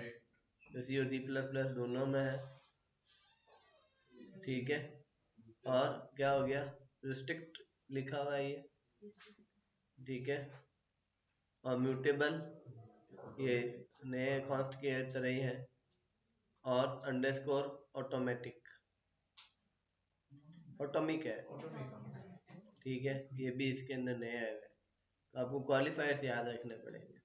जो सी और सी प्लस प्लस दोनों में है, ठीक है। और क्या हो गया? रिस्ट्रिक्ट लिखा हुआ है ये, ठीक है। और म्यूटेबल, ये नए कॉस्ट के तरह ही है। और अंडरस्कोर ऑटोमेटिक, ऑटोमिक है, ठीक है, ये भी इसके अंदर नए आए हुए हैं। तो आपको क्वालिफायर्स याद रखने पड़ेंगे।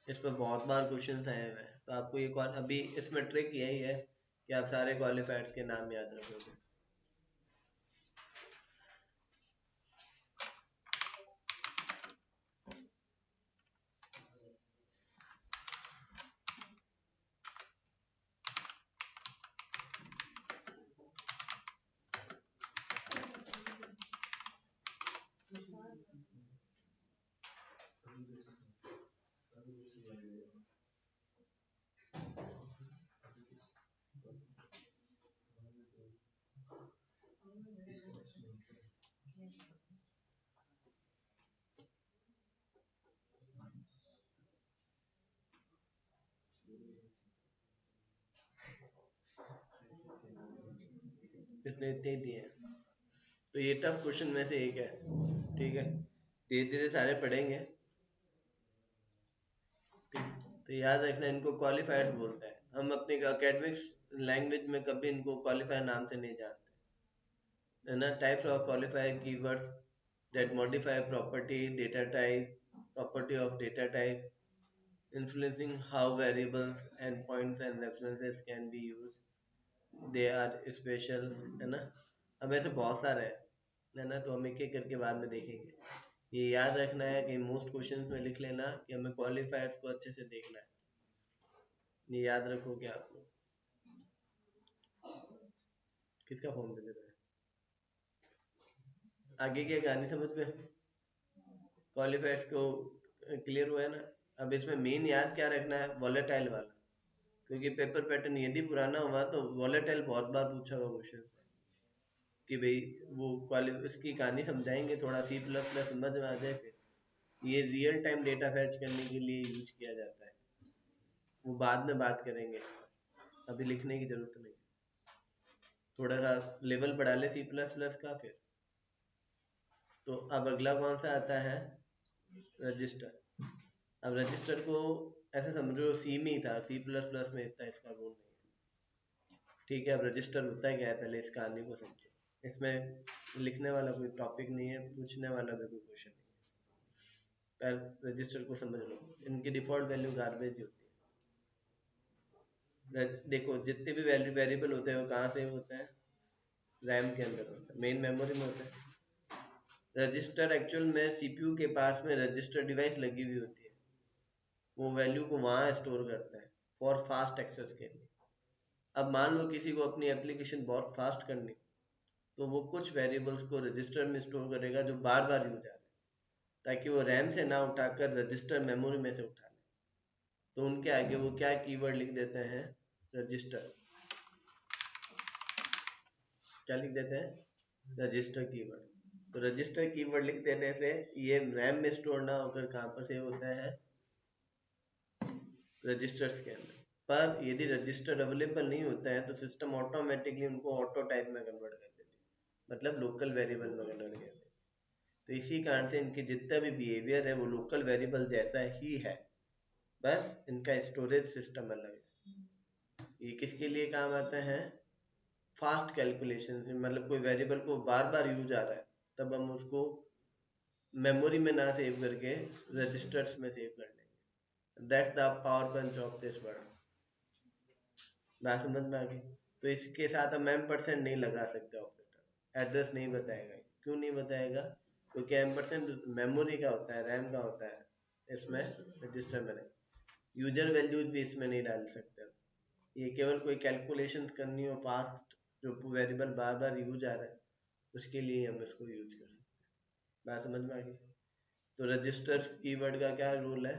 इस पर बहुत बार क्वेश्चन आए हुए हैं, तो आपको ये अभी इसमें ट्रिक यही है कि आप सारे क्वालिफायर्स के नाम याद रखोगे। इसने इतने ही दिए हैं, तो ये टफ क्वेश्चन में से एक है, ठीक है। धीरे धीरे सारे पढ़ेंगे, तो याद रखना इनको क्वालिफायर्स बोलते हैं। हम अपने एकेडमिक्स लैंग्वेज में कभी इनको क्वालिफायर नाम से नहीं जानते, है ना। Types of qualifier keywords that modify a property, data type, property of data type, influencing how variables and points and references can be used. They are special, है ना। अब ऐसे बहुत सारे हैं, है ना, तो हम एक एक करके बाद में देखेंगे। ये याद रखना है कि मोस्ट क्वेश्चंस में लिख लेना कि हमें क्वालिफायर्स को अच्छे से देखना है। ये याद रखोगे आप लोग। किसका फोन दे रहा है? आगे की कहानी समझ में? क्वालिफायर्स को क्लियर हुआ है ना। अब इसमें मेन याद क्या रखना है? वॉलेटाइल वाला, क्योंकि पेपर पैटर्न यदि पुराना हुआ तो वॉलेटाइल बहुत बार पूछा हुआ क्वेश्चन कि भाई वो उसकी कहानी समझाएंगे, थोड़ा सी प्लस प्लस समझ में आ जाए, फिर ये रियल टाइम डेटा फैच करने के लिए यूज किया जाता है। वो बाद में बात करेंगे, अभी लिखने की जरूरत नहीं, थोड़ा सा लेवल बढ़ा ले सी प्लस प्लस का फिर। तो अब अगला कौन सा आता है, रजिस्टर। अब रजिस्टर को ऐसे समझो सी में ही था, सी प्लस प्लस में इतना इसका रोल नहीं है। ठीक है, अब रजिस्टर होता है क्या है, पहले इस कहानी को समझो। इसमें लिखने वाला कोई टॉपिक नहीं है, पूछने वाला भी कोई क्वेश्चन नहीं है। पहले रजिस्टर को समझ लो, इनकी डिफॉल्ट वैल्यू गार्बेज होती है। देखो जितने भी वैल्यू वेरिएबल होते हैं वो कहाँ से होते हैं, रैम के अंदर होता है, मेन मेमोरी में होता है। रजिस्टर एक्चुअल में सीपीयू के पास में रजिस्टर डिवाइस लगी हुई होती है, वो वैल्यू को वहां स्टोर करता है फॉर फास्ट एक्सेस के लिए। अब मान लो किसी को अपनी एप्लीकेशन बहुत फास्ट करनी, तो वो कुछ वेरिएबल्स को रजिस्टर में स्टोर करेगा जो बार बार यूज आ रहे हैं, ताकि वो रैम से ना उठाकर रजिस्टर मेमोरी में से उठा ले। तो उनके आगे वो क्या कीवर्ड लिख देते हैं, रजिस्टर। क्या लिख देते हैं, रजिस्टर कीवर्ड। तो रजिस्टर कीवर्ड लिख देने से ये रैम में स्टोर ना होकर कहाँ पर सेव होता है, रजिस्टर्स के अंदर। पर यदि रजिस्टर अवेलेबल नहीं होता है तो सिस्टम ऑटोमेटिकली उनको ऑटो टाइप में कन्वर्ट कर देती है, मतलब लोकल वेरिएबल में कन्वर्ट कर देती है। तो इसी कारण से इनके जितना भी बिहेवियर है वो लोकल वेरिएबल जैसा ही है, बस इनका स्टोरेज सिस्टम अलग है। ये किसके लिए काम आते हैं, फास्ट कैलकुलेशन से। मतलब कोई वेरिएबल को बार बार यूज आ रहा है, तब हम उसको मेमोरी में ना सेव करके रजिस्टर्स में सेव कर लेंगे। That's the power punch of this word. बात समझ में आ गई। तो इसके साथ हम M% नहीं लगा सकते ऑपरेटर, एड्रेस नहीं बताएगा। क्यों नहीं बताएगा, क्योंकि M% मेमोरी का होता है, रैम का होता है, इसमें रजिस्टर में नहीं। यूजर वैल्यूज भी इसमें नहीं डाल सकते। ये केवल कोई कैलकुलेशन करनी हो फास्ट, जो वेरिएबल बार बार यूज आ रहा है, उसके लिए हम इसको यूज कर सकते हैं। बात समझ में आ गई। तो रजिस्टर कीवर्ड का क्या रोल है,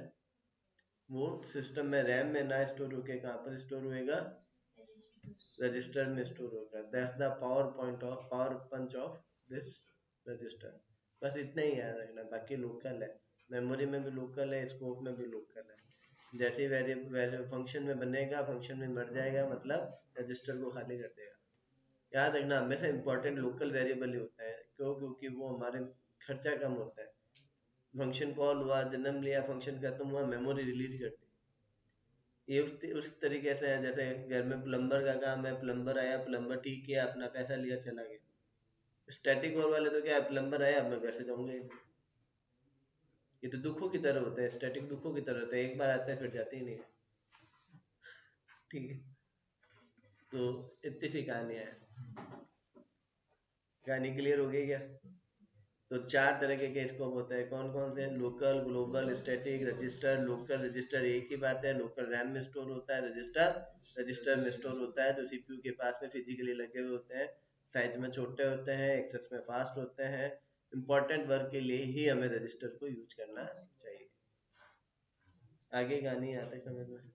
वो सिस्टम में रैम में ना स्टोर होके कहाँ पर स्टोर होएगा, रजिस्टर में स्टोर होगा। That's the power punch of this register. बस इतना ही याद रखना, बाकी लोकल है, मेमोरी में भी लोकल है, स्कोप में भी लोकल है। जैसे वेरिएबल फंक्शन में बनेगा, फंक्शन में मर जाएगा, मतलब रजिस्टर को खाली कर देगा। याद रखना हमेशा इंपॉर्टेंट लोकल वेरिएबल ही होता है। क्यों, क्योंकि वो हमारे खर्चा कम होता है। फंक्शन कॉल हुआ, जन्म लिया, फंक्शन खत्म हुआ, मेमोरी रिलीज कर दी। ये उस तरीके से है जैसे घर में प्लम्बर का काम है, प्लम्बर आया, प्लम्बर ठीक किया, अपना पैसा लिया, चला गया। स्टैटिक कॉल वाले तो क्या है, प्लम्बर आया, अब मैं घर से जाऊंगा। ये तो दुखों की तरह होता है, स्टैटिक दुखों की तरह होता है, एक बार आता है फिर जाते ही नहीं है। ठीक है, तो इतनी सी कहानियां है। कहानी क्लियर हो गई क्या। तो 4 तरह के स्कोप होते हैं, कौन कौन से, local, global, static, register. Local register एक ही बात है, लोकल रैम में स्टोर होता है, रजिस्टर रजिस्टर में स्टोर होता है, जो सीपीयू के पास में फिजिकली लगे हुए होते हैं, साइज में छोटे होते हैं, एक्सेस में फास्ट होते हैं। इंपॉर्टेंट वर्क के लिए ही हमें रजिस्टर को यूज करना चाहिए। आगे कहानी आता है समझ में।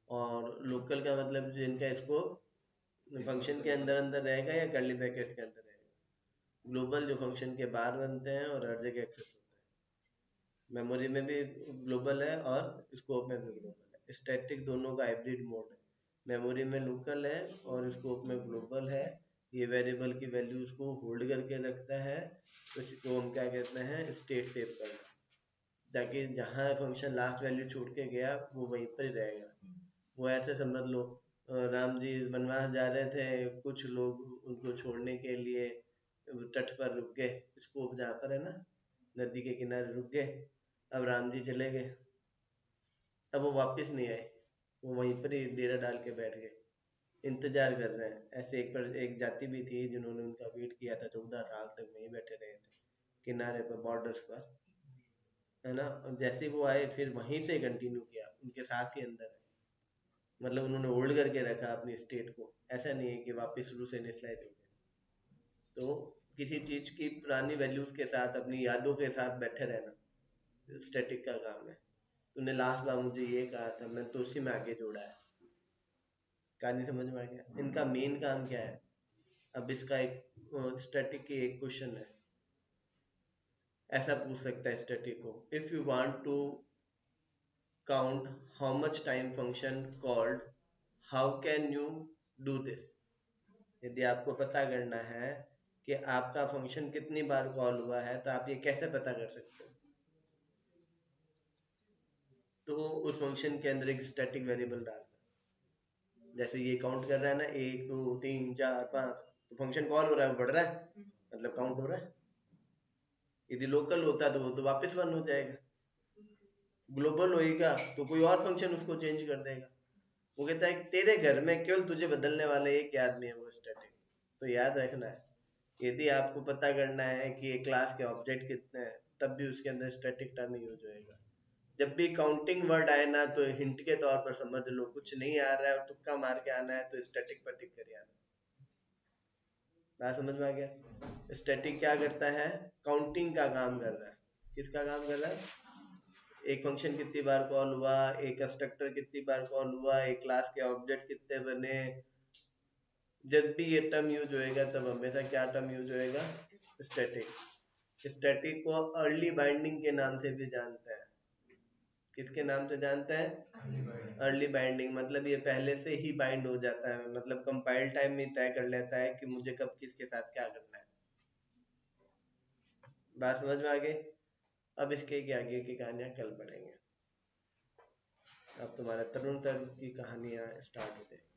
और लोकल का मतलब जिनका स्कोप फंक्शन के अंदर अंदर रहेगा या कर्ली ब्रैकेट्स के अंदर रहेगा। ग्लोबल जो फंक्शन के बाहर बनते हैं और हर जगह एक्सेस होता है। मेमोरी में भी ग्लोबल है और स्कोप में भी ग्लोबल है। स्टैटिक दोनों का हाइब्रिड मोड है, मेमोरी में लोकल है और स्कोप में ग्लोबल है। ये वेरिएबल की वैल्यूज को होल्ड करके रखता है, तो इसको हम क्या कहते हैं, स्टेट सेव करना, ताकि जहाँ फंक्शन लास्ट वैल्यू छोड़ के गया वो वहीं पर ही रहेगा। वो ऐसे समझ लो, राम जी वनवास जा रहे थे, कुछ लोग उनको छोड़ने के लिए तट पर रुक गए, स्कोप जहाँ पर है ना, नदी के किनारे रुक गए। अब राम जी चले गए, अब वो वापस नहीं आए, वो वहीं पर ही डेरा डाल के बैठ गए, इंतजार कर रहे हैं। ऐसे एक जाति भी थी जिन्होंने उनका वेट किया था, 14 साल तक वहीं बैठे रहे थे किनारे पर, बॉर्डर्स पर, है ना। और जैसे वो आए फिर वहीं से कंटिन्यू किया, उनके साथ ही अंदर है। मतलब उन्होंने होल्ड करके रखा अपनी स्टेट को, ऐसा नहीं है कि वापस शुरू से इनिशियलाइज हो गए। तो किसी चीज की पुरानी वैल्यूज के साथ, अपनी यादों के साथ बैठे रहना स्टैटिक का काम है। तूने लास्ट बार मुझे ये कहा था, मैं तो उसी में आगे जोड़ा है। कहानी समझ में आ गया? इनका मेन काम क्या है? अब इसका एक स्टैटिक की एक क्वेश्चन है, ऐसा पूछ सकता है स्टैटिक को, if you want to count how much time function called, how can you do this? यदि आपको पता करना है कि आपका फंक्शन कितनी बार कॉल हुआ है, तो आप ये कैसे पता कर सकते हो? तो उस फंक्शन के अंदर एक स्टैटिक वेरिएबल डालना, जैसे ये काउंट कर रहा है ना, 1 2 3 4 5, तो फंक्शन कॉल हो रहा है, बढ़ रहा है, मतलब काउंट हो रहा है। यदि लोकल होता तो वो तो वापस 1 हो जाएगा, ग्लोबल होएगा तो कोई और फंक्शन उसको चेंज कर देगा। वो कहता है तेरे घर में केवल तुझे बदलने वाले एक ही आदमी है, वो स्टैटिक। तो याद रखना है, यदि आपको पता करना है कि ये क्लास के ऑब्जेक्ट कितने हैं, तब भी उसके अंदर स्टैटिक टर्म यूज होएगा। जब भी काउंटिंग वर्ड आए ना, तो हिंट के तौर पर समझ लो, कुछ नहीं आ रहा है और तुक्का मार के आना है तो स्टैटिक पर टिक कर आना। बात समझ में आ गया? स्टैटिक क्या करता है? काउंटिंग का काम कर रहा है। किसका काम कर रहा है? एक फंक्शन कितनी बार कॉल हुआ, एक कंस्ट्रक्टर कितनी बार कॉल हुआ, एक क्लास के ऑब्जेक्ट कितने बने। जब भी ये टर्म यूज होएगा तब हमेशा क्या टर्म यूज होएगा? स्टैटिक। स्टैटिक को अर्ली बाइंडिंग के नाम से भी जानते हैं। किसके नाम से जानते हैं? अर्ली बाइंडिंग, मतलब ये पहले से ही बाइंड हो जाता है, मतलब कंपाइल टाइम में तय कर लेता है कि मुझे कब किसके साथ क्या करना है। बात समझ में आ गई? अब इसके आगे की कहानियां कल पढ़ेंगे। अब तुम्हारा तरुण तर की कहानियां स्टार्ट हो जाएगी।